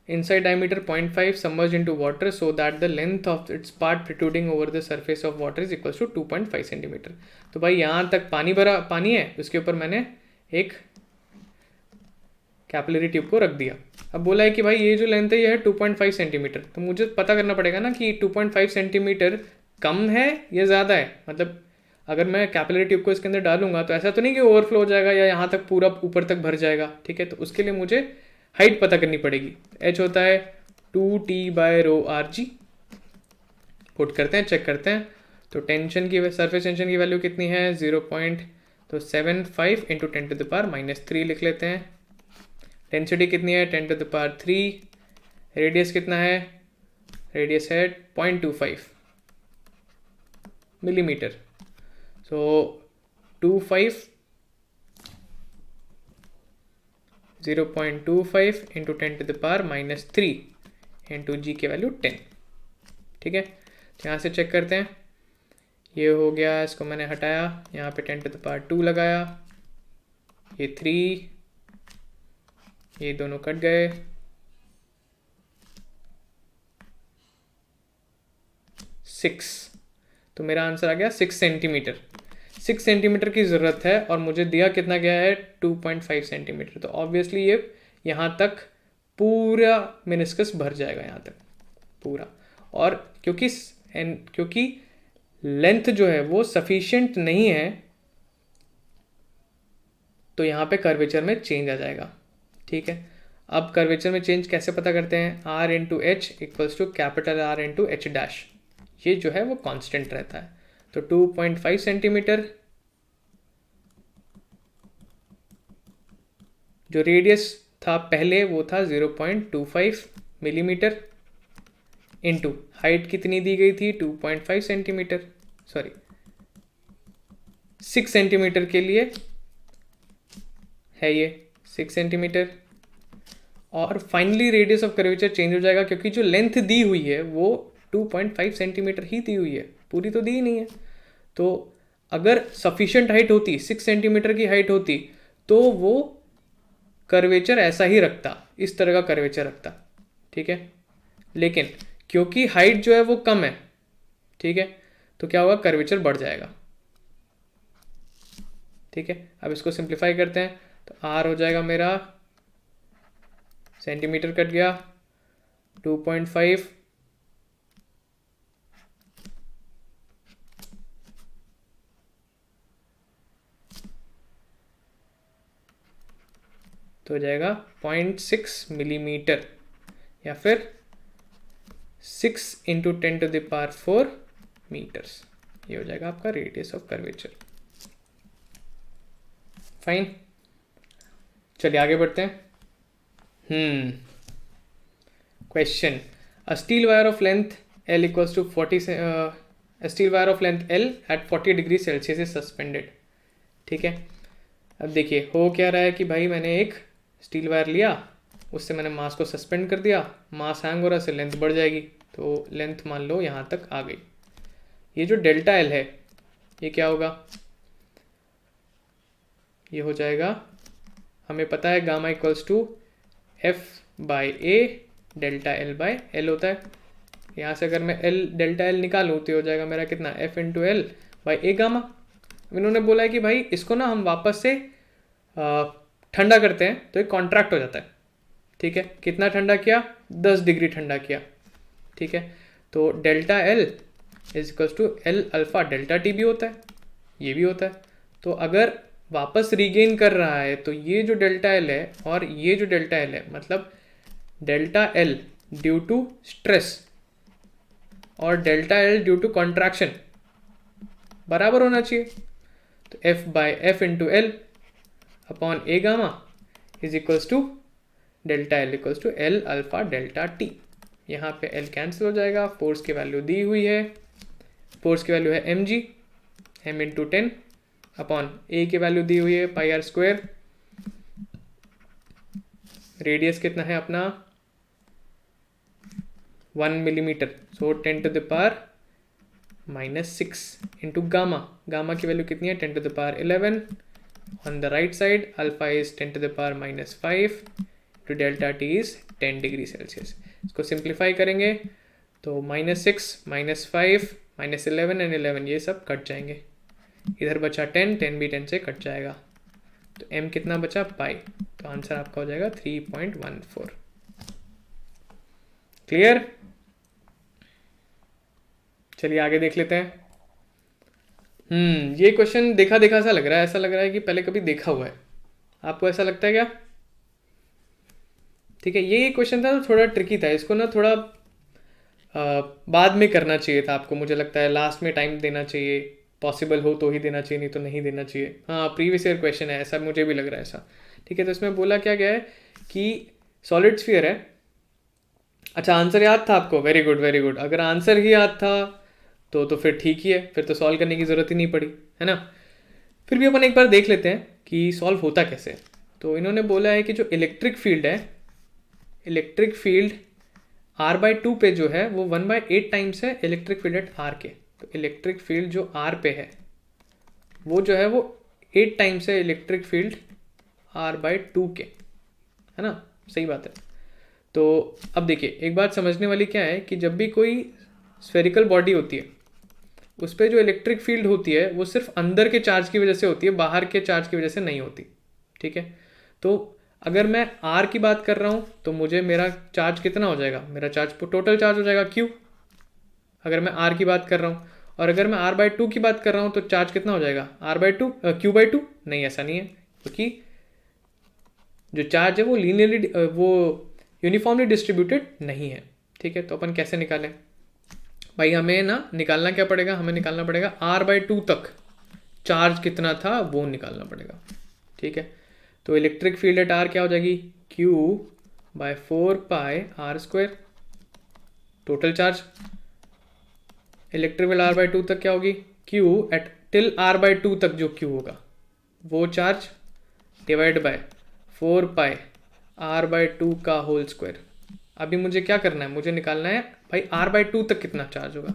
[SPEAKER 1] inside diameter 0.5 submerged into water so that the length of its part protruding over the surface of water is equals to 2.5 centimetre. तो भाई यहाँ तक पानी है, उसके ऊपर मैंने एक कैपिलरी ट्यूब को रख दिया। अब बोला है कि भाई ये जो लेंथ है ये है 2.5 सेंटीमीटर, तो मुझे पता करना पड़ेगा ना कि 2.5 सेंटीमीटर कम है या ज़्यादा है। मतलब अगर मैं कैपिलरी ट्यूब को इसके अंदर डालूंगा तो ऐसा तो नहीं कि ओवरफ्लो हो जाएगा या यहाँ तक पूरा ऊपर तक भर जाएगा, ठीक है। तो उसके लिए मुझे हाइट पता करनी पड़ेगी। एच होता है 2T/ρ(r)g। पुट करते हैं, चेक करते हैं। तो टेंशन की सरफेस टेंशन की वैल्यू कितनी है 0.75 इंटू 10⁻³ लिख लेते हैं। डेंसिटी कितनी है 10⁻3। रेडियस कितना है, रेडियस है 0.25 मिलीमीटर। सो 0.25 इंटू 10⁻³ इंटू जी की वैल्यू 10, ठीक है। तो यहाँ से चेक करते हैं, ये हो गया, इसको मैंने हटाया, यहाँ पे 10⁻² लगाया, ये 3, ये दोनों कट गए, 6, तो मेरा आंसर आ गया 6 सेंटीमीटर। 6 सेंटीमीटर की ज़रूरत है और मुझे दिया कितना गया है 2.5 सेंटीमीटर। तो ऑब्वियसली ये यहाँ तक पूरा मेनिस्कस भर जाएगा, यहाँ तक पूरा। और क्योंकि लेंथ जो है वो सफिशिएंट नहीं है, तो यहाँ पे कर्वेचर में चेंज आ जाएगा, ठीक है। अब कर्वेचर में चेंज कैसे पता करते हैं, R into h equals to capital R into h dash, ये जो है वो कांस्टेंट रहता है। तो 2.5 सेंटीमीटर, जो रेडियस था पहले वो था 0.25 मिलीमीटर, इंटू हाइट कितनी दी गई थी 2.5 सेंटीमीटर, सॉरी 6 सेंटीमीटर के लिए है ये 6 सेंटीमीटर। और finally radius of curvature change हो जाएगा, क्योंकि जो लेंथ दी हुई है वो 2.5 सेंटीमीटर ही दी हुई है, पूरी तो दी ही नहीं है। तो अगर सफिशिएंट हाइट होती, 6 सेंटीमीटर की हाइट होती, तो वो कर्वेचर ऐसा ही रखता, इस तरह का कर्वेचर रखता, ठीक है। लेकिन क्योंकि हाइट जो है वो कम है, ठीक है, तो क्या होगा, कर्वेचर बढ़ जाएगा, ठीक है। अब इसको सिंप्लीफाई करते हैं, तो R हो जाएगा मेरा, सेंटीमीटर कट गया, 2.5 तो हो जाएगा 0.6 मिलीमीटर, या फिर 6 इंटू 10⁴ मीटर्स, ये हो जाएगा आपका रेडियस ऑफ कर्वेचर। फाइन, चलिए आगे बढ़ते हैं। Question, a steel wire of length L equals to 40 steel wire of length L at 40 degree Celsius is suspended, ठीक है। अब देखिए हो क्या रहा है कि भाई मैंने एक स्टील वायर लिया, उससे मैंने मास को सस्पेंड कर दिया, मास हैंग हो रहा है, लेंथ बढ़ जाएगी, तो लेंथ मान लो यहाँ तक आ गई। ये जो डेल्टा L है ये क्या होगा, ये हो जाएगा, हमें पता है gamma equals to F/A delta L/L होता है। यहाँ से अगर मैं डेल्टा L निकालूँ तो हो जाएगा मेरा कितना, F इंटू L/A गामा। इन्होंने बोला है कि भाई इसको ना हम वापस से ठंडा करते हैं तो एक कॉन्ट्रैक्ट हो जाता है, ठीक है। कितना ठंडा किया, 10 डिग्री ठंडा किया, ठीक है। तो delta L is equals to L alpha delta T भी होता है, ये भी होता है। तो अगर वापस रीगेन कर रहा है तो ये जो डेल्टा L है और ये जो डेल्टा L है, मतलब delta L due to stress और delta L due to contraction बराबर होना चाहिए। तो F into L upon A gamma is equals to delta L equals to L alpha delta T। यहाँ पे L कैंसिल हो जाएगा, फोर्स की वैल्यू दी हुई है, फोर्स की वैल्यू है mg, m into 10 upon A की वैल्यू दी हुई है πr², रेडियस कितना है अपना 1 millimetre, so 10⁻⁻6 into gamma, gamma की वैल्यू कितनी है 10⁻11, on the right side alpha is 10⁻⁵, to delta T is 10 degree Celsius. इसको सिंप्लीफाई करेंगे तो -6 -5 -11 एंड 11 ये सब कट जाएंगे, इधर बचा 10 भी 10 से कट जाएगा, तो m कितना बचा पाई, तो तो आंसर आपका हो जाएगा 3.14। क्लियर? चलिए आगे देख लेते हैं। ये क्वेश्चन देखा देखा सा लग रहा है, ऐसा लग रहा है कि पहले कभी देखा हुआ है। आपको ऐसा लगता है क्या? ठीक है, ये क्वेश्चन था तो थोड़ा ट्रिकी था, इसको ना थोड़ा बाद में करना चाहिए था आपको, मुझे लगता है लास्ट में टाइम देना चाहिए, पॉसिबल हो तो ही देना चाहिए, नहीं तो नहीं देना चाहिए। हाँ, प्रीवियस ईयर क्वेश्चन है, ऐसा मुझे भी लग रहा है ऐसा। ठीक है, तो इसमें बोला क्या गया है कि सॉलिड स्फीयर है। अच्छा, आंसर याद था आपको? Very good very good. अगर आंसर ही याद था तो फिर ठीक ही है, फिर तो सॉल्व करने की ज़रूरत ही नहीं पड़ी, है ना। फिर भी अपन एक बार देख लेते हैं कि सॉल्व होता कैसे है। तो इन्होंने बोला है कि जो इलेक्ट्रिक फील्ड है, इलेक्ट्रिक फील्ड r/2 पे जो है वो 1/8 टाइम्स है इलेक्ट्रिक फील्ड एट r के। तो इलेक्ट्रिक फील्ड जो r पे है वो जो है वो 8 टाइम्स है इलेक्ट्रिक फील्ड r/2 के, है ना। सही बात है। तो अब देखिए, एक बात समझने वाली क्या है कि जब भी कोई स्फेरिकल बॉडी होती है उस पर जो इलेक्ट्रिक फील्ड होती है वो सिर्फ अंदर के चार्ज की वजह से होती है, बाहर के चार्ज की वजह से नहीं होती। ठीक है, तो अगर मैं R की बात कर रहा हूँ तो मुझे मेरा चार्ज कितना हो जाएगा, मेरा चार्ज टोटल चार्ज हो जाएगा Q, अगर मैं R की बात कर रहा हूँ। और अगर मैं r/2 की बात कर रहा हूँ तो चार्ज कितना हो जाएगा, r/2 Q/2। नहीं, ऐसा नहीं है, क्योंकि जो चार्ज है वो लीनियरली वो यूनिफॉर्मली डिस्ट्रीब्यूटेड नहीं है। ठीक है, तो अपन कैसे निकालें भाई? हमें ना निकालना क्या पड़ेगा, हमें निकालना पड़ेगा r/2 तक चार्ज कितना था वो निकालना पड़ेगा। ठीक है, तो इलेक्ट्रिक फील्ड एट r क्या हो जाएगी, Q/4πr²। Total charge electric field r/2 तक क्या होगी, Q एट टिल r/2 तक जो Q होगा वो चार्ज डिवाइड बाय 4πr/2 का होल स्क्वायर। अभी मुझे क्या करना है, मुझे निकालना है भाई r/2 तक कितना चार्ज होगा।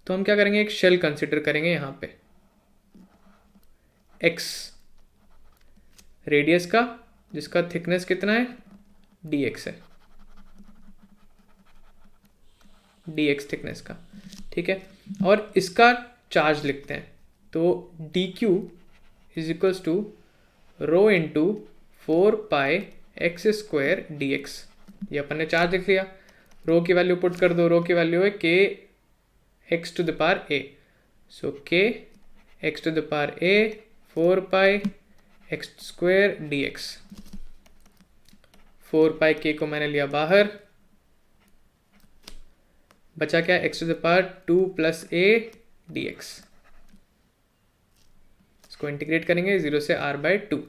[SPEAKER 1] तो हम क्या करेंगे, एक शेल कंसिडर करेंगे यहाँ पे, x रेडियस का, जिसका थिकनेस कितना है, dx है, dx थिकनेस का। ठीक है, और इसका चार्ज लिखते हैं, तो dq is equals to rho into 4πx² dx। ये अपन ने चार्ज लिख लिया, रो की वैल्यू पुट कर दो, रो की वैल्यू है kx⁴a, सो kx⁴a 4πx² dx। 4πk को मैंने लिया बाहर, बचा क्या, x⁴2 + a dx। इसको इंटीग्रेट करेंगे 0 से r/2।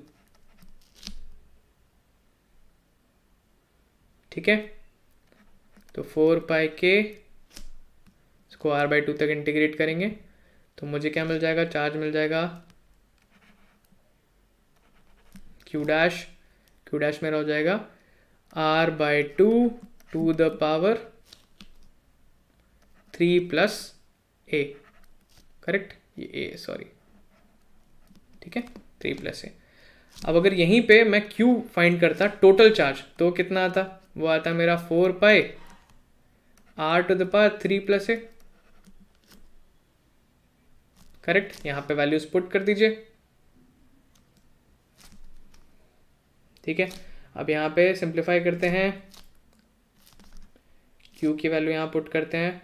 [SPEAKER 1] ठीक है, तो 4πk इसको r/2 तक इंटीग्रेट करेंगे तो मुझे क्या मिल जाएगा, चार्ज मिल जाएगा q डैश मेरा हो जाएगा r/2 to the power 3 + a, correct, ये a सॉरी, ठीक है, 3 + a। अब अगर यहीं पे मैं q फाइंड करता टोटल चार्ज तो कितना आता, वो आता मेरा 4πr⁻³ + a, करेक्ट। यहाँ पे वैल्यूज पुट कर दीजिए। ठीक है, अब यहाँ पे सिंप्लीफाई करते हैं, q की वैल्यू यहाँ पुट करते हैं,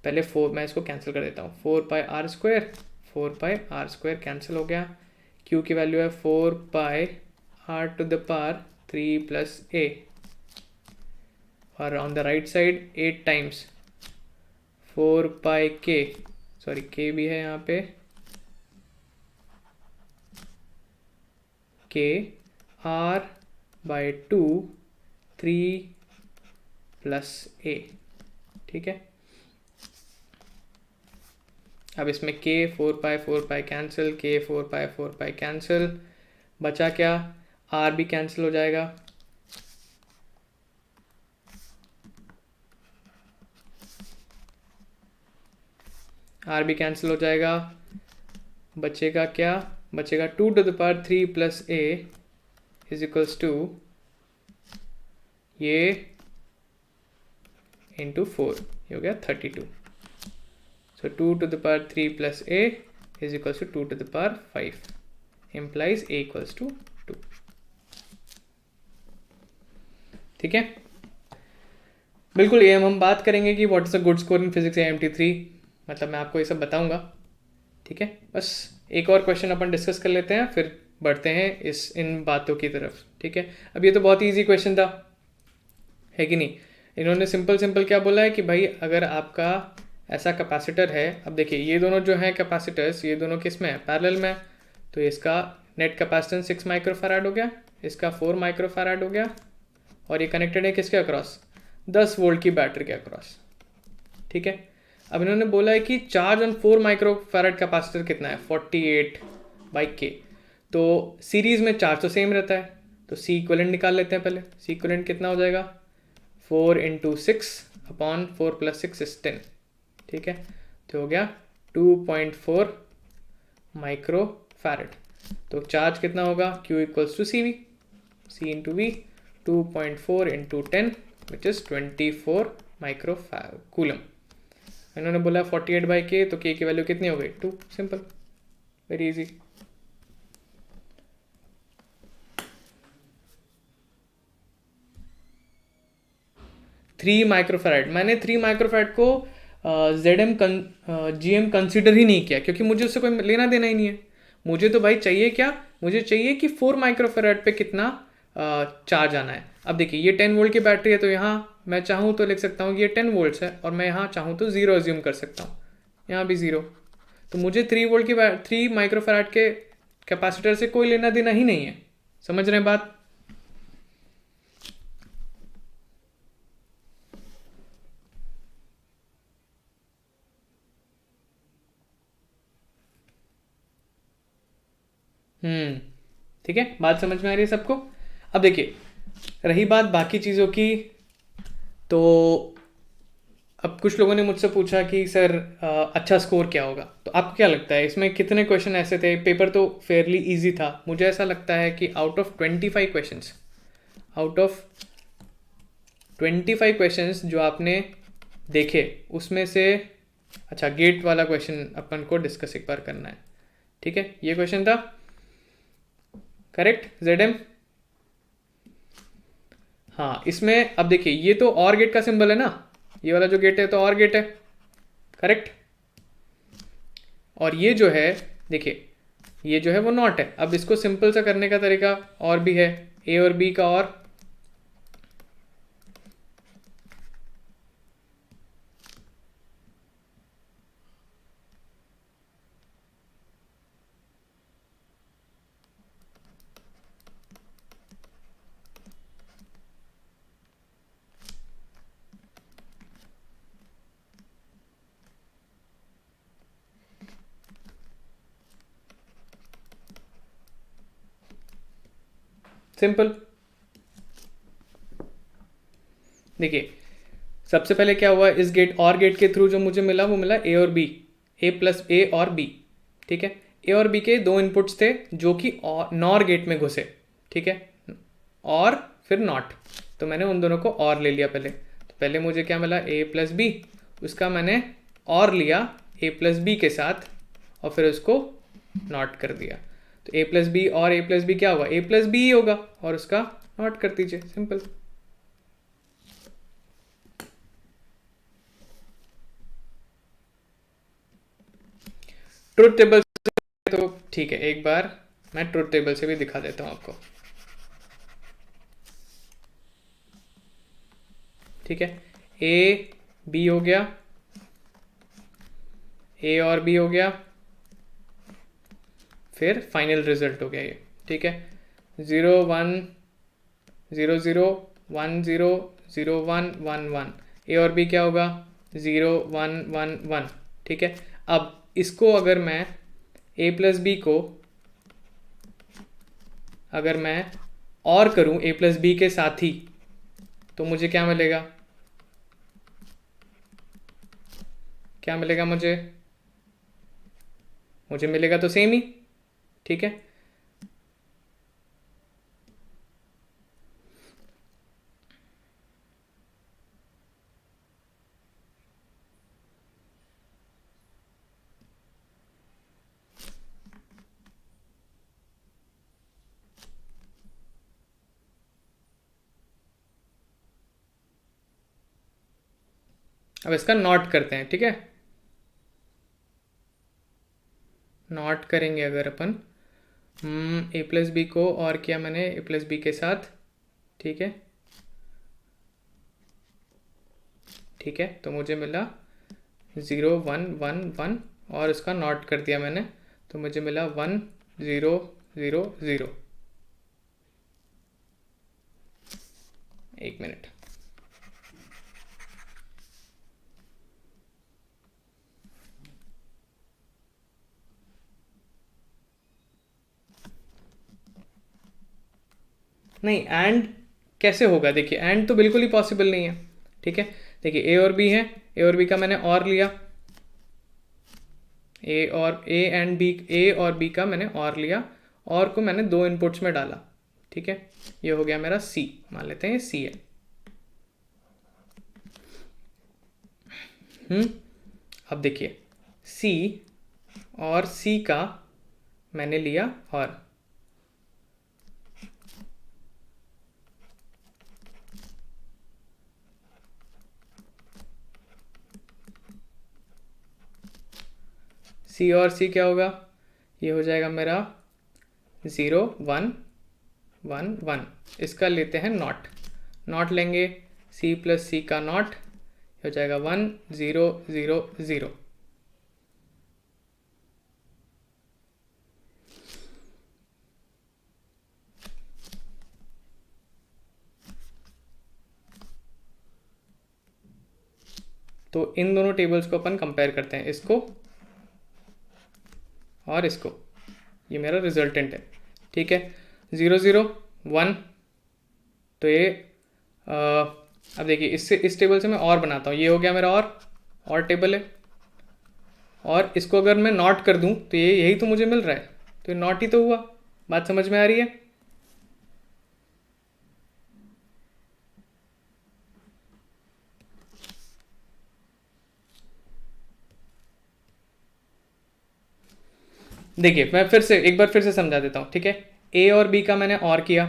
[SPEAKER 1] पहले 4, मैं इसको कैंसिल कर देता हूँ, 4πr² कैंसिल हो गया, q की वैल्यू है 4πr⁻³ + a, और on the right side 8 times 4πk, sorry k भी है यहाँ पे, k r/2 3 + a। ठीक है, अब इसमें k 4π कैंसिल, k 4π कैंसिल, बचा क्या, r भी कैंसिल हो जाएगा, r भी कैंसिल हो जाएगा, बचेगा क्या, बचेगा 2 to the power 3 + a is equals to ये इंटू 4, ये हो गया 32। So 2 to the power 3 + a is equals to 2 to the power 5, implies a = 2। ठीक है, बिल्कुल ये हम बात करेंगे कि what is a good score in physics AMT3, मतलब मैं आपको ये सब बताऊंगा। ठीक है, बस एक और क्वेश्चन अपन डिस्कस कर लेते हैं, फिर बढ़ते हैं इन बातों की तरफ। ठीक है, अब ये तो बहुत ईजी क्वेश्चन था, है कि नहीं। इन्होंने सिंपल सिंपल क्या बोला है कि भाई अगर आपका ऐसा कैपेसिटर है, अब देखिए ये दोनों जो हैं कैपेसिटर्स, ये दोनों किस में है, पैरेलल में है, तो इसका नेट कैपेसिटेंस 6 माइक्रोफैराड हो गया, इसका 4 माइक्रोफैराड हो गया, और ये कनेक्टेड है किसके अक्रॉस, 10 वोल्ट की बैटरी के अक्रॉस। ठीक है, अब इन्होंने बोला है कि चार्ज ऑन 4 माइक्रोफैराड कैपेसिटर कितना है, 48/K। तो सीरीज में चार्ज तो सेम रहता है, तो सी इक्वलेंट निकाल लेते हैं पहले। सी इक्वलेंट कितना हो जाएगा, 4 × 6/4 + 6 = 10। ठीक है, तो हो गया 2.4 माइक्रोफैराड। तो चार्ज कितना होगा, Q = CV, C × V, 2.4 × 10 which is 24 microcoulomb. इन्होंने बोला 48/K, तो K की वैल्यू कितनी हो गई, 2। Simple, very easy. Three microfarad, मैंने 3 माइक्रोफैराड को GM कंसिडर ही नहीं किया, क्योंकि मुझे उससे कोई लेना देना ही नहीं है। मुझे तो भाई चाहिए क्या, मुझे चाहिए कि 4 माइक्रोफैराड पे कितना चार्ज आना है। अब देखिए ये 10 वोल्ट की बैटरी है, तो यहाँ मैं चाहूँ तो लिख सकता हूँ कि ये 10 वोल्ट्स है, और मैं यहाँ चाहूँ तो 0 अज्यूम कर सकता हूँ, यहाँ भी 0। तो मुझे 3 माइक्रोफैराड के कैपेसिटर से कोई लेना देना ही नहीं है। समझ रहे हैं बात। ठीक है, बात समझ में आ रही है सबको। अब देखिए रही बात बाकी चीज़ों की, तो अब कुछ लोगों ने मुझसे पूछा कि सर अच्छा स्कोर क्या होगा। तो आपको क्या लगता है इसमें कितने क्वेश्चन ऐसे थे, पेपर तो फेयरली इजी था। मुझे ऐसा लगता है कि आउट ऑफ 25 क्वेश्चंस जो आपने देखे उसमें से, अच्छा गेट वाला क्वेश्चन अपन को डिस्कस एक बार करना है। ठीक है, ये क्वेश्चन था करेक्ट, ZM। हाँ, इसमें अब देखिए ये तो और गेट का सिंबल है ना, ये वाला जो गेट है तो और गेट है, करेक्ट। और ये जो है देखिए, ये जो है वो नॉट है। अब इसको सिंपल सा करने का तरीका और भी है, A और B का और सिंपल। देखिए सबसे पहले क्या हुआ, इस गेट और गेट के थ्रू जो मुझे मिला वो मिला A और B, A और B। ठीक है, A और B के 2 इनपुट्स थे जो कि नॉर गेट में घुसे। ठीक है, और फिर नॉट, तो मैंने उन दोनों को और ले लिया पहले। तो पहले मुझे क्या मिला, A + B, उसका मैंने और लिया A + B के साथ, और फिर उसको नॉट कर दिया। तो A + B और A + B क्या होगा, A + B ही होगा, और उसका नॉट कर दीजिए, सिंपल। ट्रुथ टेबल तो ठीक है, एक बार मैं ट्रुथ टेबल से भी दिखा देता हूँ आपको। ठीक है, A B हो गया, A और B हो गया, फिर फाइनल रिजल्ट हो गया ये। ठीक है, 0 1 0 0 1 0 0 1 1 1। A और B क्या होगा, 0 1 1 1। ठीक है, अब इसको अगर मैं A + B को अगर मैं और करूं A + B के साथ ही, तो मुझे क्या मिलेगा, क्या मिलेगा मुझे, मुझे मिलेगा तो सेम ही। ठीक है, अब इसका नॉट करते हैं, ठीक है। नॉट करेंगे अगर अपन ए प्लस बी को और किया मैंने ए प्लस बी के साथ, ठीक है। ठीक है, तो मुझे मिला 0 1 1 1 और इसका नॉट कर दिया मैंने, तो मुझे मिला 1 0 0 0। एक मिनट, नहीं एंड कैसे होगा, देखिए एंड तो बिल्कुल ही पॉसिबल नहीं है, ठीक है। देखिए ए और बी है, ए और बी का मैंने और लिया, ए और बी का मैंने और लिया, और को मैंने दो इनपुट्स में डाला, ठीक है। ये हो गया मेरा सी, मान लेते हैं सी है। अब देखिए सी और सी का मैंने लिया और सी और सी क्या होगा, ये हो जाएगा मेरा 0 1 1 1। इसका लेते हैं नॉट, नॉट लेंगे सी प्लस सी का नॉट हो जाएगा 1 0 0 0। तो इन दोनों टेबल्स को अपन कंपेयर करते हैं, इसको और इसको, ये मेरा रिजल्टेंट है, ठीक है। 0 0 1, तो ये अब देखिए इससे इस टेबल से मैं और बनाता हूँ, ये हो गया मेरा और टेबल है, और इसको अगर मैं नॉट कर दूँ तो ये यही तो मुझे मिल रहा है, तो ये नॉट ही तो हुआ। बात समझ में आ रही है? देखिए मैं एक बार फिर से समझा देता हूँ, ठीक है। ए और बी का मैंने और किया,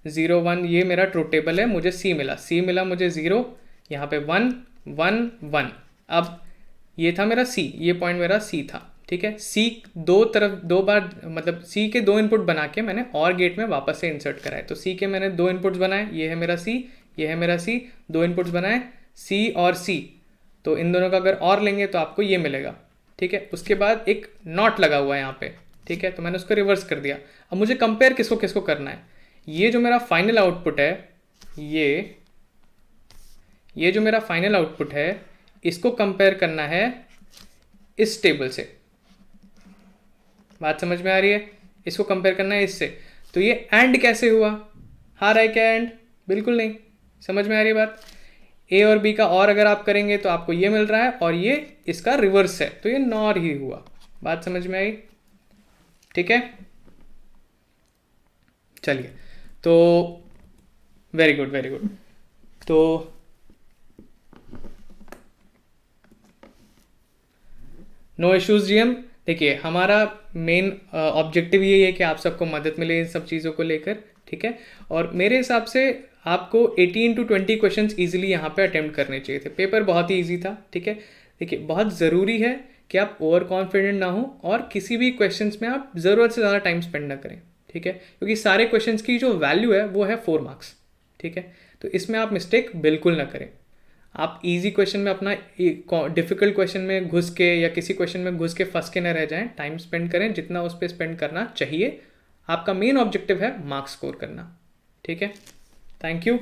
[SPEAKER 1] 0 1, ये मेरा ट्रू टेबल है, मुझे सी मिला मुझे 0, यहाँ पे 1 1 1। अब ये था मेरा सी, ये पॉइंट मेरा सी था, ठीक है। सी दो बार मतलब सी के दो इनपुट बना के मैंने और गेट में वापस से इंसर्ट कराए, तो सी के मैंने दो इनपुट्स बनाए, ये है मेरा सी, ये है मेरा सी, दो इनपुट्स बनाए सी और सी, तो इन दोनों का अगर और लेंगे तो आपको ये मिलेगा, ठीक है। उसके बाद एक नॉट लगा हुआ है यहाँ पे, ठीक है, तो मैंने उसको रिवर्स कर दिया। अब मुझे कंपेयर किसको किसको करना है, ये जो मेरा फाइनल आउटपुट है, ये जो मेरा फाइनल आउटपुट है, इसको कंपेयर करना है इस टेबल से। बात समझ में आ रही है? इसको कंपेयर करना है इससे। तो ये एंड कैसे हुआ, हाँ रहा है क्या एंड? बिल्कुल नहीं। समझ में आ रही है बात? ए और बी का और अगर आप करेंगे तो आपको ये मिल रहा है, और ये इसका रिवर्स है, तो ये नॉर ही हुआ। बात समझ में आई? ठीक है, चलिए, तो वेरी गुड वेरी गुड। तो नो इश्यूज जीएम। देखिए हमारा मेन ऑब्जेक्टिव यही है कि आप सबको मदद मिले इन सब चीज़ों को लेकर, ठीक है। और मेरे हिसाब से आपको 18 to 20 क्वेश्चंस इजीली यहाँ पे अटेम्प्ट करने चाहिए थे। पेपर बहुत ही इजी था, ठीक है। देखिए बहुत ज़रूरी है कि आप ओवर कॉन्फिडेंट ना हो और किसी भी क्वेश्चंस में आप ज़रूरत से ज़्यादा टाइम स्पेंड ना करें, ठीक है, क्योंकि सारे क्वेश्चंस की जो वैल्यू है वो है 4 मार्क्स, ठीक है। तो इसमें आप मिस्टेक बिल्कुल ना करें। आप इजी क्वेश्चन में अपना डिफिकल्ट क्वेश्चन में घुस के या किसी क्वेश्चन में घुस के फंस के न रह जाएं। टाइम स्पेंड करें जितना उस पर स्पेंड करना चाहिए। आपका मेन ऑब्जेक्टिव है मार्क्स स्कोर करना, ठीक है। Thank you.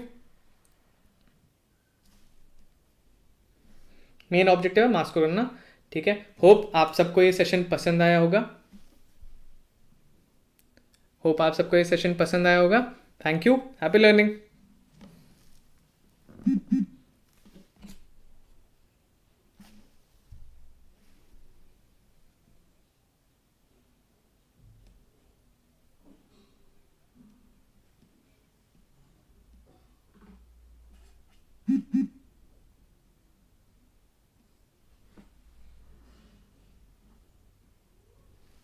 [SPEAKER 1] मेन ऑब्जेक्टिव है मार्क्स स्कोर करना, ठीक है। होप आप सबको ये सेशन पसंद आया होगा। Thank you, happy learning.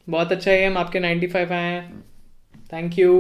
[SPEAKER 1] बहुत अच्छा है, हम आपके 95 आए हैं। Thank you.